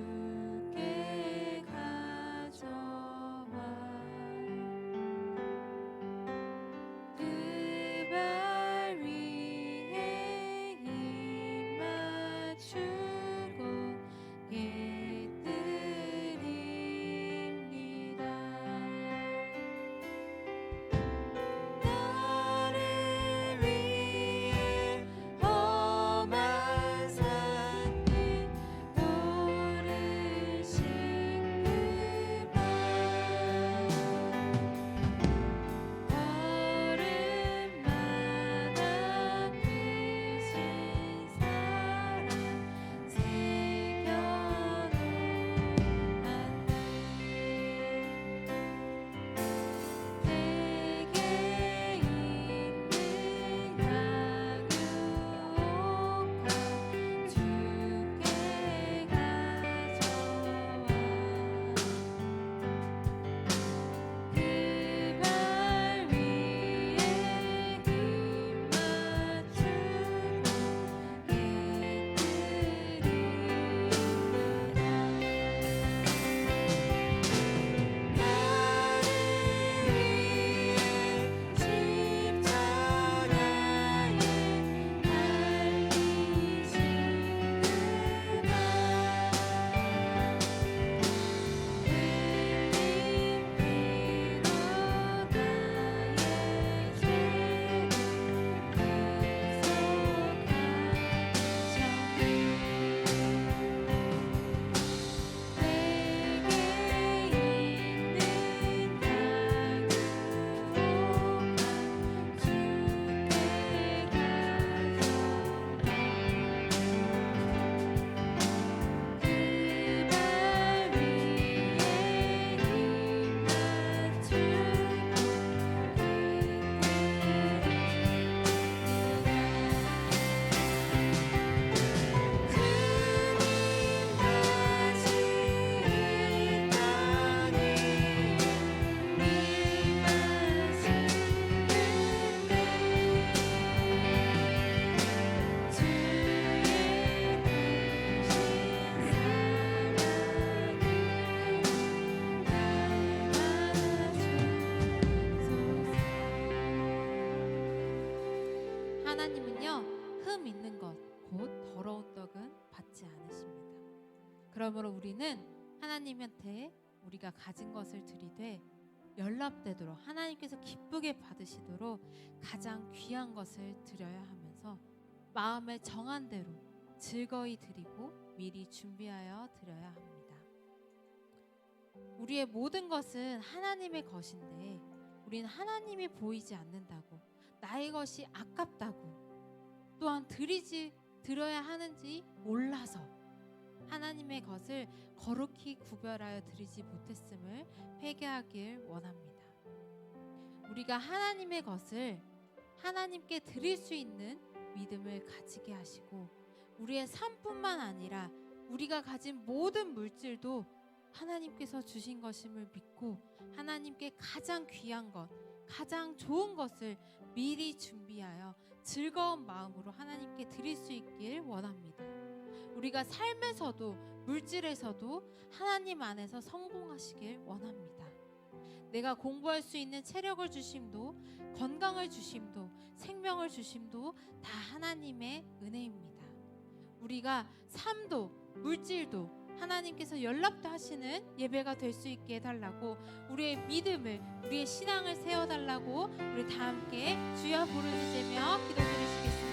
하나님은요, 흠 있는 것, 곧 더러운 떡은 받지 않으십니다. 그러므로 우리는 하나님한테 우리가 가진 것을 드리되 연락되도록, 하나님께서 기쁘게 받으시도록 가장 귀한 것을 드려야 하면서 마음에 정한 대로 즐거이 드리고 미리 준비하여 드려야 합니다. 우리의 모든 것은 하나님의 것인데 우리는 하나님이 보이지 않는다고, 나의 것이 아깝다고, 또한 드려야 하는지 몰라서 하나님의 것을 거룩히 구별하여 드리지 못했음을 회개하길 원합니다. 우리가 하나님의 것을 하나님께 드릴 수 있는 믿음을 가지게 하시고, 우리의 삶뿐만 아니라 우리가 가진 모든 물질도 하나님께서 주신 것임을 믿고 하나님께 가장 귀한 것, 가장 좋은 것을 미리 준비하여 즐거운 마음으로 하나님께 드릴 수 있길 원합니다. 우리가 삶에서도 물질에서도 하나님 안에서 성공하시길 원합니다. 내가 공부할 수 있는 체력을 주심도, 건강을 주심도, 생명을 주심도 다 하나님의 은혜입니다. 우리가 삶도 물질도 하나님께서 연락도 하시는 예배가 될 수 있게 해달라고, 우리의 믿음을, 우리의 신앙을 세워달라고 우리 다 함께 주여 부르짖으며 기도드리시겠습니다.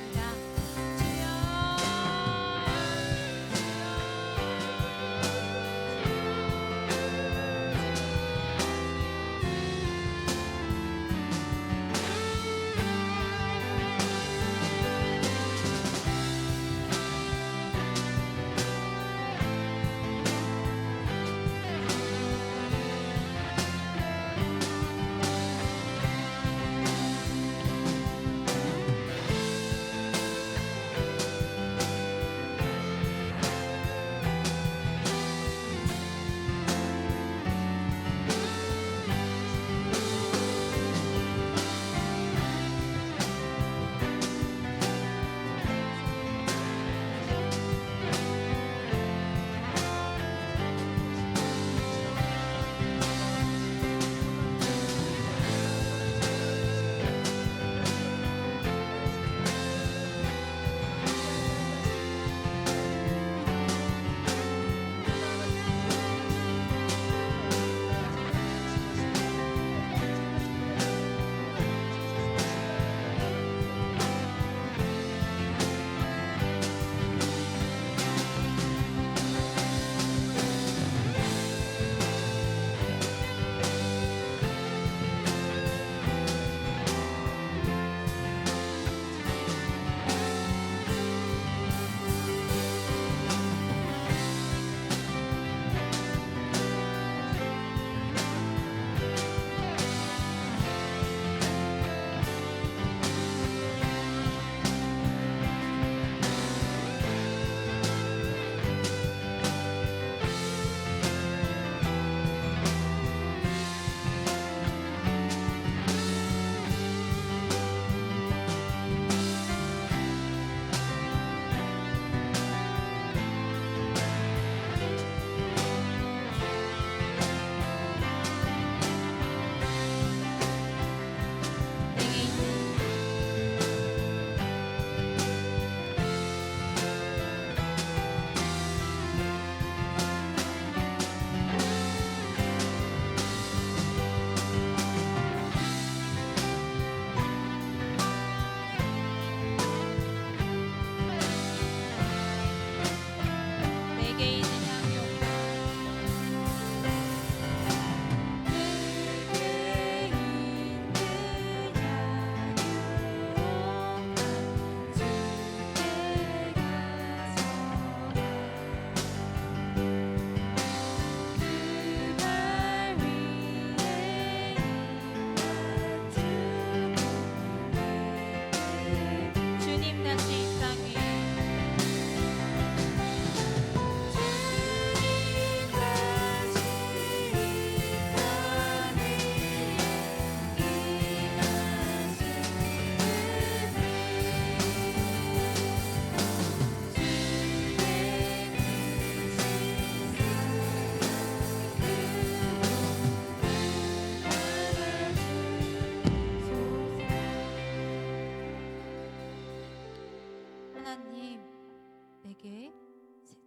하나님,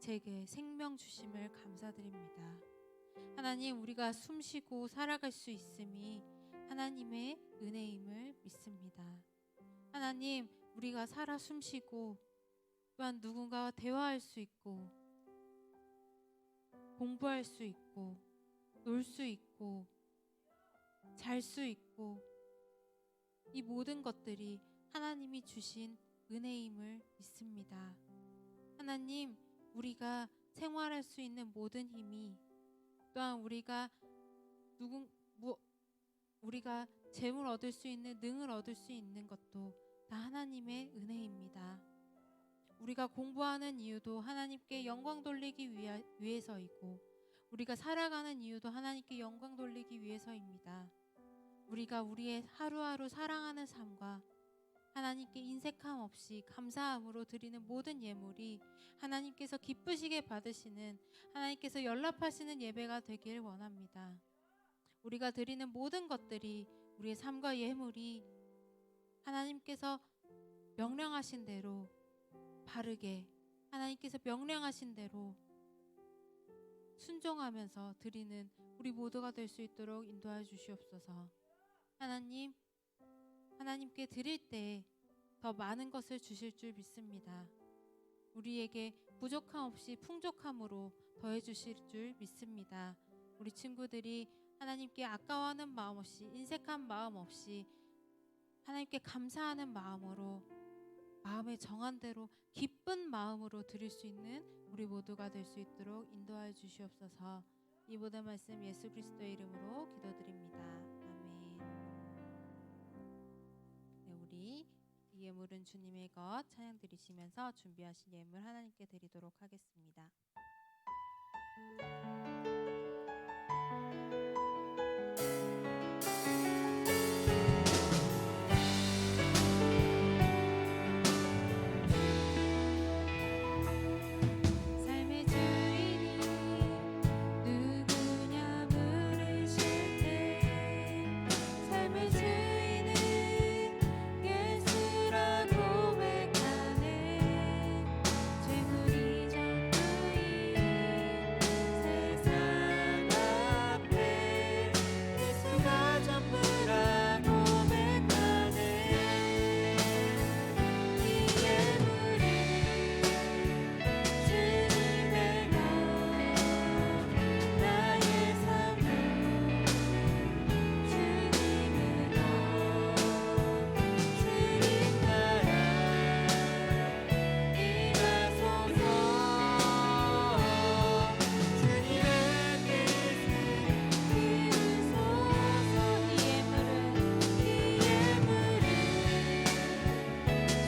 제게 생명 주심을 감사드립니다. 하나님, 우리가 숨쉬고 살아갈 수 있음이 하나님의 은혜임을 믿습니다. 하나님, 우리가 살아 숨쉬고 또한 누군가와 대화할 수 있고 공부할 수 있고 놀 수 있고 잘 수 있고 이 모든 것들이 하나님이 주신 은혜임을 믿습니다. 하나님, 우리가 생활할 수 있는 모든 힘이 또한 우리가 재물 얻을 수 있는 능을 얻을 수 있는 것도 다 하나님의 은혜입니다. 우리가 공부하는 이유도 하나님께 영광 돌리기 위해서이고 우리가 살아가는 이유도 하나님께 영광 돌리기 위해서입니다. 우리가 우리의 하루하루 사랑하는 삶과 하나님께 인색함 없이 감사함으로 드리는 모든 예물이 하나님께서 기쁘시게 받으시는, 하나님께서 연락하시는 예배가 되길 원합니다. 우리가 드리는 모든 것들이, 우리의 삶과 예물이 하나님께서 명령하신 대로 바르게, 하나님께서 명령하신 대로 순종하면서 드리는 우리 모두가 될 수 있도록 인도하여 주시옵소서. 하나님, 하나님께 드릴 때 더 많은 것을 주실 줄 믿습니다. 우리에게 부족함 없이 풍족함으로 더해 주실 줄 믿습니다. 우리 친구들이 하나님께 아까워하는 마음 없이, 인색한 마음 없이 하나님께 감사하는 마음으로, 마음에 정한 대로 기쁜 마음으로 드릴 수 있는 우리 모두가 될 수 있도록 인도하여 주시옵소서. 이 모든 말씀 예수 그리스도의 이름으로 기도드립니다. 아멘. 네, 우리 이 예물은 주님의 것 찬양 드리시면서 준비하신 예물 하나님께 드리도록 하겠습니다. 삶의 주인이 누구냐 물으실 때 삶의 주인은 예수라 고백하네. 재물이 전부인 세상 앞에 예수가 전부라 고백하네. 이 예물은 주님의 것, 나의 삶은 주님의 것. 주님 나라 임하소서. 주님의 뜻을 이루소서. 이 예물은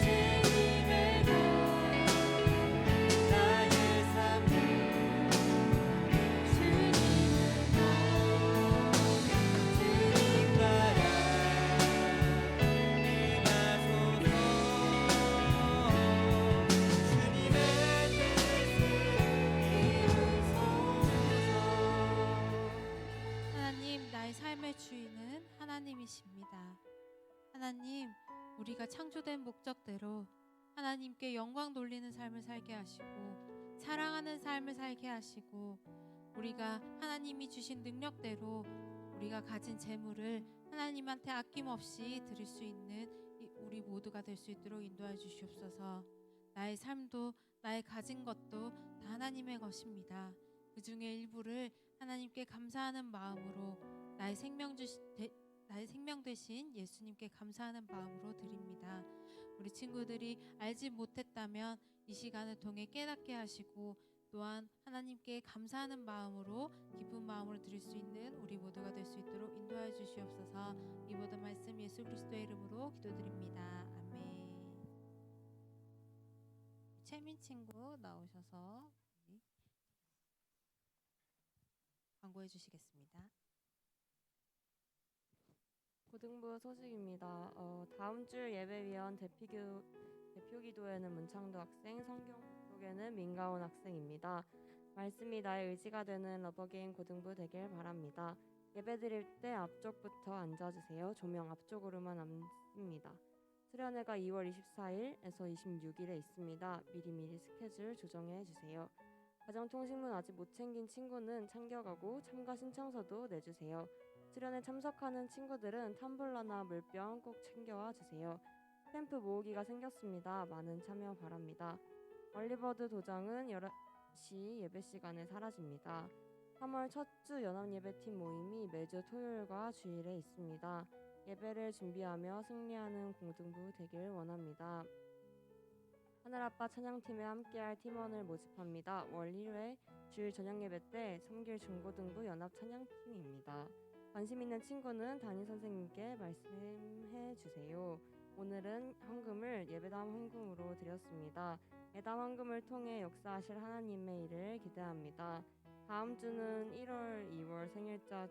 주님의 것, 나의 삶은 주님의 것. 주님 나라 임하소서. 주님의 뜻을 이루소서. 하나님, 나의 삶의 주인은 하나님이십니다. 하나님, 우리가 창조된 목적대로 하나님께 영광 돌리는 삶을 살게 하시고 사랑하는 삶을 살게 하시고 우리가 하나님이 주신 능력대로 우리가 가진 재물을 하나님한테 아낌없이 드릴 수 있는 우리 모두가 될 수 있도록 인도해 주시옵소서. 나의 삶도 나의 가진 것도 다 하나님의 것입니다. 그 중에 일부를 하나님께 감사하는 마음으로 나의 생명 대신 예수님께 감사하는 마음으로 드립니다. 우리 친구들이 알지 못했다면 이 시간을 통해 깨닫게 하시고 또한 하나님께 감사하는 마음으로 기쁜 마음으로 드릴 수 있는 우리 모두가 될 수 있도록 인도하여 주시옵소서. 이 모든 말씀 예수 그리스도의 이름으로 기도드립니다. 아멘. 채민 친구 나오셔서 광고해 주시겠습니다. 고등부 소식입니다. 다음 주 예배위원 대표기도에는 문창도 학생, 성경 속에는 민가온 학생입니다. 말씀이 나의 의지가 되는 러버게임 고등부 되길 바랍니다. 예배 드릴 때 앞쪽부터 앉아주세요. 조명 앞쪽으로만 앉습니다. 수련회가 2월 24일에서 26일에 있습니다. 미리미리 스케줄 조정해 주세요. 가정통신문 아직 못 챙긴 친구는 챙겨가고 참가 신청서도 내주세요. 수련회 참석하는 친구들은 텀블러나 물병 꼭 챙겨와 주세요. 스탬프 모으기가 생겼습니다. 많은 참여 바랍니다. 얼리버드 도장은 11시 예배 시간에 사라집니다. 3월 첫 주 연합예배팀 모임이 매주 토요일과 주일에 있습니다. 예배를 준비하며 승리하는 공동부 되길 원합니다. 하늘아빠 찬양팀에 함께할 팀원을 모집합니다. 월 1회 주일 저녁예배 때 섬길 중고등부 연합 찬양팀입니다. 관심 있는 친구는 담임선생님께 말씀해 주세요. 오늘은 헌금을 예배당 헌금으로 드렸습니다. 예당 헌금을 통해 역사하실 하나님의 일을 기대합니다. 다음 주는 1월 2월 생일자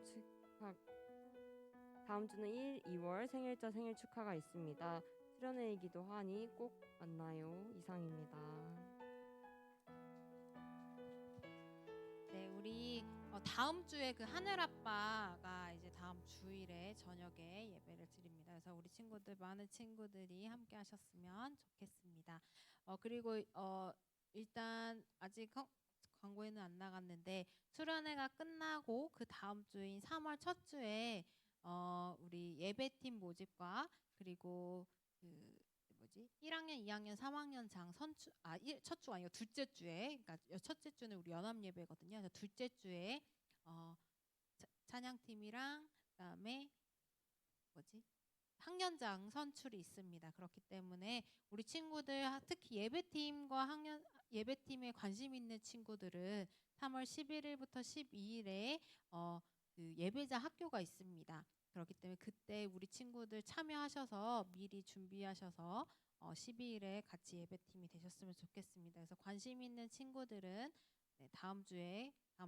생일 축하가 있습니다. 수련회이기도 하니 꼭 만나요. 이상입니다. 네, 우리 다음 주에 그 하늘 아빠가 이제 다음 주일에 저녁에 예배를 드립니다. 그래서 우리 친구들 많은 친구들이 함께 하셨으면 좋겠습니다. 그리고 일단 아직 광고에는 안 나갔는데 수련회가 끝나고 그 다음 주인 3월 첫 주에 우리 예배팀 모집과 그리고 그 뭐지 1학년, 2학년, 3학년 장 선출 첫 주가 아니고 둘째 주에 그러니까 첫째 주는 우리 연합 예배거든요. 그래서 둘째 주에 찬양팀이랑 그다음에 뭐지 학년장 선출이 있습니다. 그렇기 때문에 우리 친구들 특히 예배팀에 관심 있는 친구들은 3월 11일부터 12일에 그 예배자 학교가 있습니다. 그렇기 때문에 그때 우리 친구들 참여하셔서 미리 준비하셔서 12일에 같이 예배팀이 되셨으면 좋겠습니다. 그래서 관심 있는 친구들은 네, 다음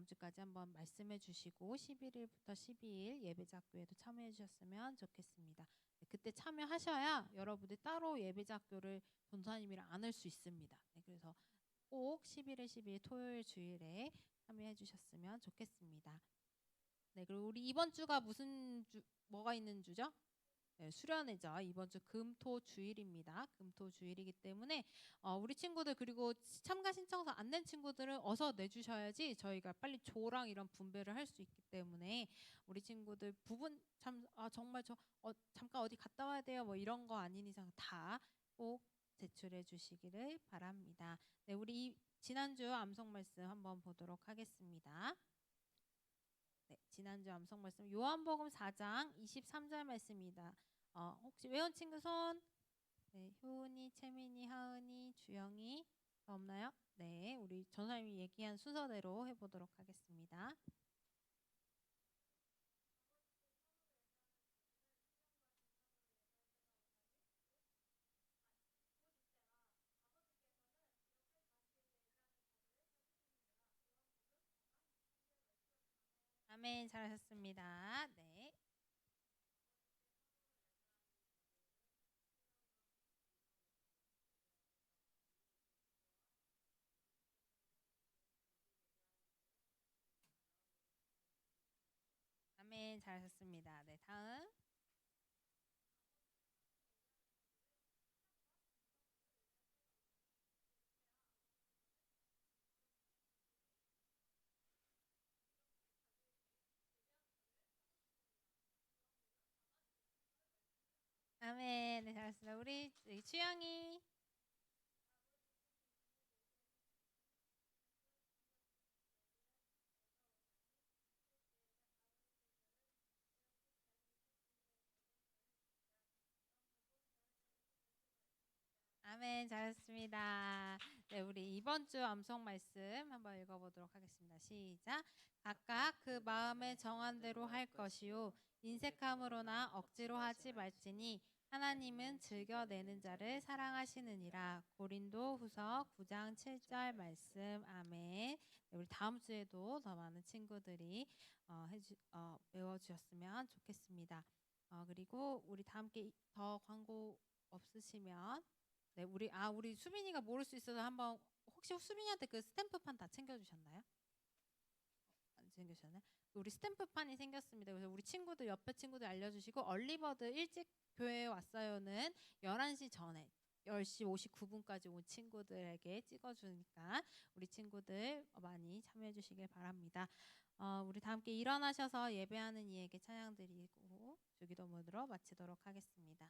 주까지 한번 말씀해 주시고 11일부터 12일 예배자 학교에도 참여해 주셨으면 좋겠습니다. 네, 그때 참여하셔야 여러분들 따로 예배자 학교를 전도사님이랑 안 할 수 있습니다. 네, 그래서 꼭 11일, 12일 토요일 주일에 참여해 주셨으면 좋겠습니다. 네, 그리고 우리 이번 주가 뭐가 있는 주죠? 네, 수련회죠. 이번 주 금토 주일입니다. 금토 주일이기 때문에 우리 친구들 그리고 참가 신청서 안 낸 친구들은 어서 내주셔야지 저희가 빨리 조랑 이런 분배를 할 수 있기 때문에 우리 친구들 정말 잠깐 어디 갔다 와야 돼요. 뭐 이런 거 아닌 이상 다 꼭 제출해 주시기를 바랍니다. 네, 우리 지난주 암송 말씀 한번 보도록 하겠습니다. 네, 지난주 암송 말씀 요한복음 4장 23절 말씀입니다. 혹시 외운 친구 손? 네, 효은이, 채민이, 하은이, 주영이 없나요? 네, 우리 전사님이 얘기한 순서대로 해보도록 하겠습니다. 아멘, 잘하셨습니다. 네. 아멘, 잘하셨습니다. 네, 다음. 아멘, 네, 잘하셨습니다. 우리 주영이. 아멘, 잘했습니다. 네, 우리 이번 주 암송 말씀 한번 읽어보도록 하겠습니다. 시작. 각각 그 마음에 정한 대로 할 것이요 인색함으로나 억지로 하지 말지니 하나님은 즐겨내는 자를 사랑하시느니라. 고린도후서 9장 7절 말씀. 아멘. 네, 우리 다음 주에도 더 많은 친구들이 외워주셨으면 좋겠습니다. 그리고 우리 다 함께 더 광고 없으시면 네, 우리 수빈이가 모를 수 있어서 한번 혹시 수빈이한테 그 스탬프판 다 챙겨주셨나요? 생겼잖아요. 우리 스탬프판이 생겼습니다. 그래서 우리 친구들 옆에 친구들 알려주시고 얼리버드 일찍 교회에 왔어요는 11시 전에 10시 59분까지 온 친구들에게 찍어주니까 우리 친구들 많이 참여해 주시길 바랍니다. 우리 다 함께 일어나셔서 예배하는 이에게 찬양 드리고 주기도문으로 마치도록 하겠습니다.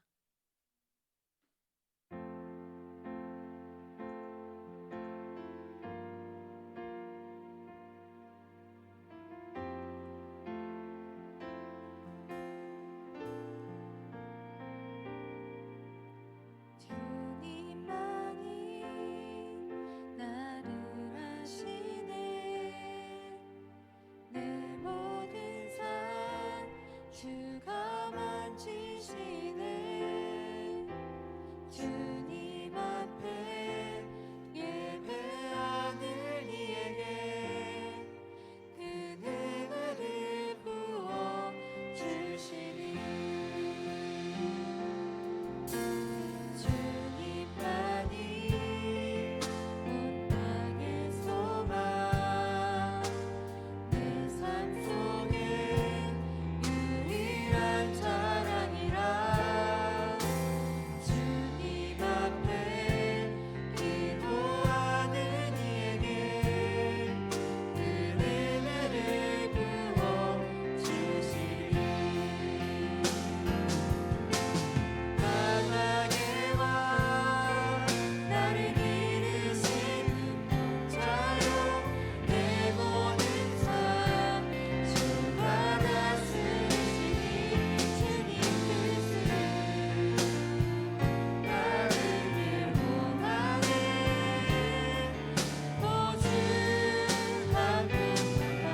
주님만이 나를 아시네. 내 모든 삶 주가 만지시네. 주님 앞에 예배하는 이에게 은혜를 부어 주시리. 주님만이 온 땅의 소망, 내 삶 속에 유일한 자랑이라. 주님 앞에 기도하는 이에게 은혜를 부어 주시리. 만왕의 왕 나를 이루신 자요, 내 모든 삶 주가 다스리시니. 주님 뜻은 나를 원하네. 오직 한 분만.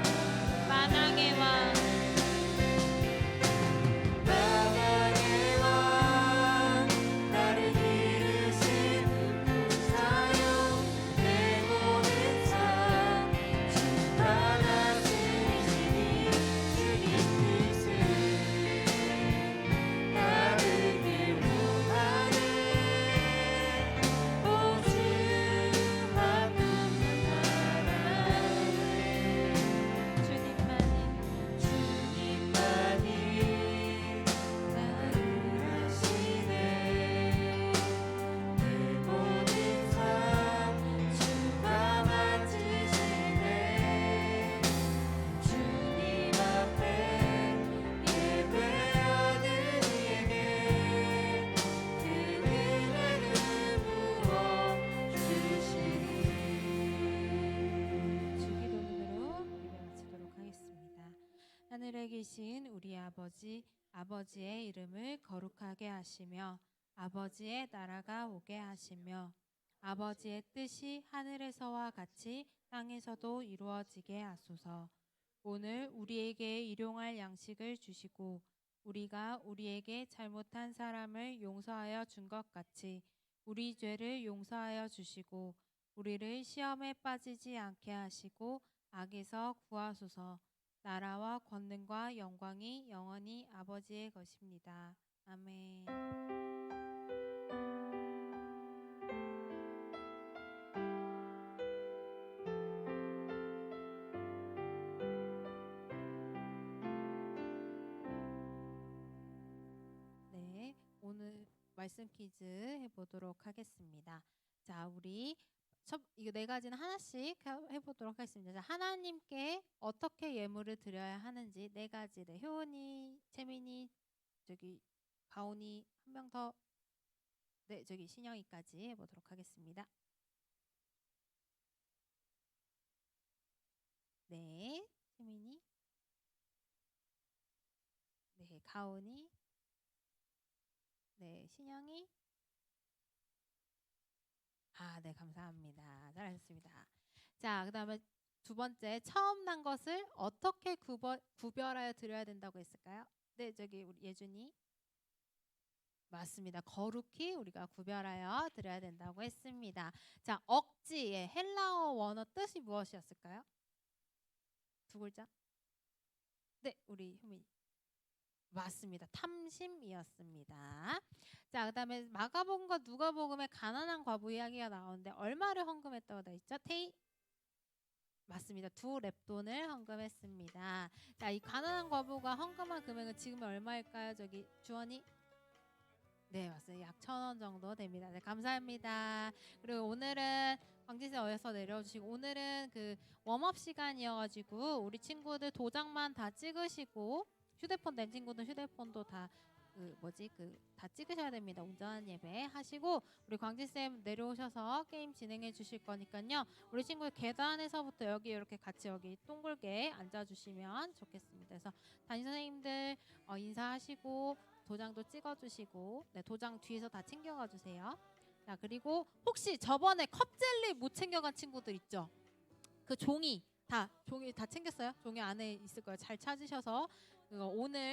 만왕의 왕 만왕의 왕 나를 이루신 자요, 내 모든 삶 주가 다스리시니. 주님 뜻은 나를 원하네. 오직 한 분만 바라네. 주님만이 주님만이 나를 아시네. 내 모든 삶 주가 만지시네. 주님 앞에 예배하는 이에게 은혜를 부어 주시리. 주기도문으로 예배 마치도록 하겠습니다. 하늘에 계신 우리 아버지, 아버지의 이름을 거룩하게 하시며 아버지의 나라가 오게 하시며 아버지의 뜻이 하늘에서와 같이 땅에서도 이루어지게 하소서. 오늘 우리에게 일용할 양식을 주시고 우리가 우리에게 잘못한 사람을 용서하여 준 것 같이 우리 죄를 용서하여 주시고 우리를 시험에 빠지지 않게 하시고 악에서 구하소서. 나라와 권능과 영광이 영원히 아버지의 것입니다. 아멘. 네, 오늘 말씀 퀴즈 해보도록 하겠습니다. 자, 우리 이거 네 가지는 하나씩 해보도록 하겠습니다. 자, 하나님께 어떻게 예물을 드려야 하는지 네 가지. 네, 효은이, 채민이, 저기 가온이 한 명 더. 네, 저기 신영이까지 해보도록 하겠습니다. 네, 채민이. 네, 가온이. 네, 신영이. 네, 감사합니다. 잘하셨습니다. 자, 그다음에 두 번째, 처음 난 것을 어떻게 구별하여 드려야 된다고 했을까요? 네, 저기 우리 예준이. 맞습니다. 거룩히 우리가 구별하여 드려야 된다고 했습니다. 자, 억지의 헬라어 원어 뜻이 무엇이었을까요? 두 글자? 네, 우리 효민. 맞습니다. 탐심이었습니다. 자, 그다음에 마가복음과 누가복음에 가난한 과부 이야기가 나오는데 얼마를 헌금했다고 돼 있죠? 테이 맞습니다. 2랩돈을 헌금했습니다. 자, 이 가난한 과부가 헌금한 금액은 지금 얼마일까요? 저기 주원이? 네, 맞습니다. 약 1,000원 정도 됩니다. 네, 감사합니다. 그리고 오늘은 광진쌤 어여서 내려주시고 오늘은 그 웜업 시간이어가지고 우리 친구들 도장만 다 찍으시고 휴대폰 낸 친구들 휴대폰도 다 다 찍으셔야 됩니다. 운전 예배 하시고 우리 광진쌤 내려오셔서 게임 진행해 주실 거니까요. 우리 친구 계단에서부터 여기 이렇게 같이 여기 동글게 앉아주시면 좋겠습니다. 그래서 담임 선생님들 인사하시고 도장도 찍어주시고 네, 도장 뒤에서 다 챙겨가 주세요. 자, 그리고 혹시 저번에 컵젤리 못 챙겨간 친구들 있죠? 그 종이 다 챙겼어요? 종이 안에 있을 거예요. 잘 찾으셔서 그거 오늘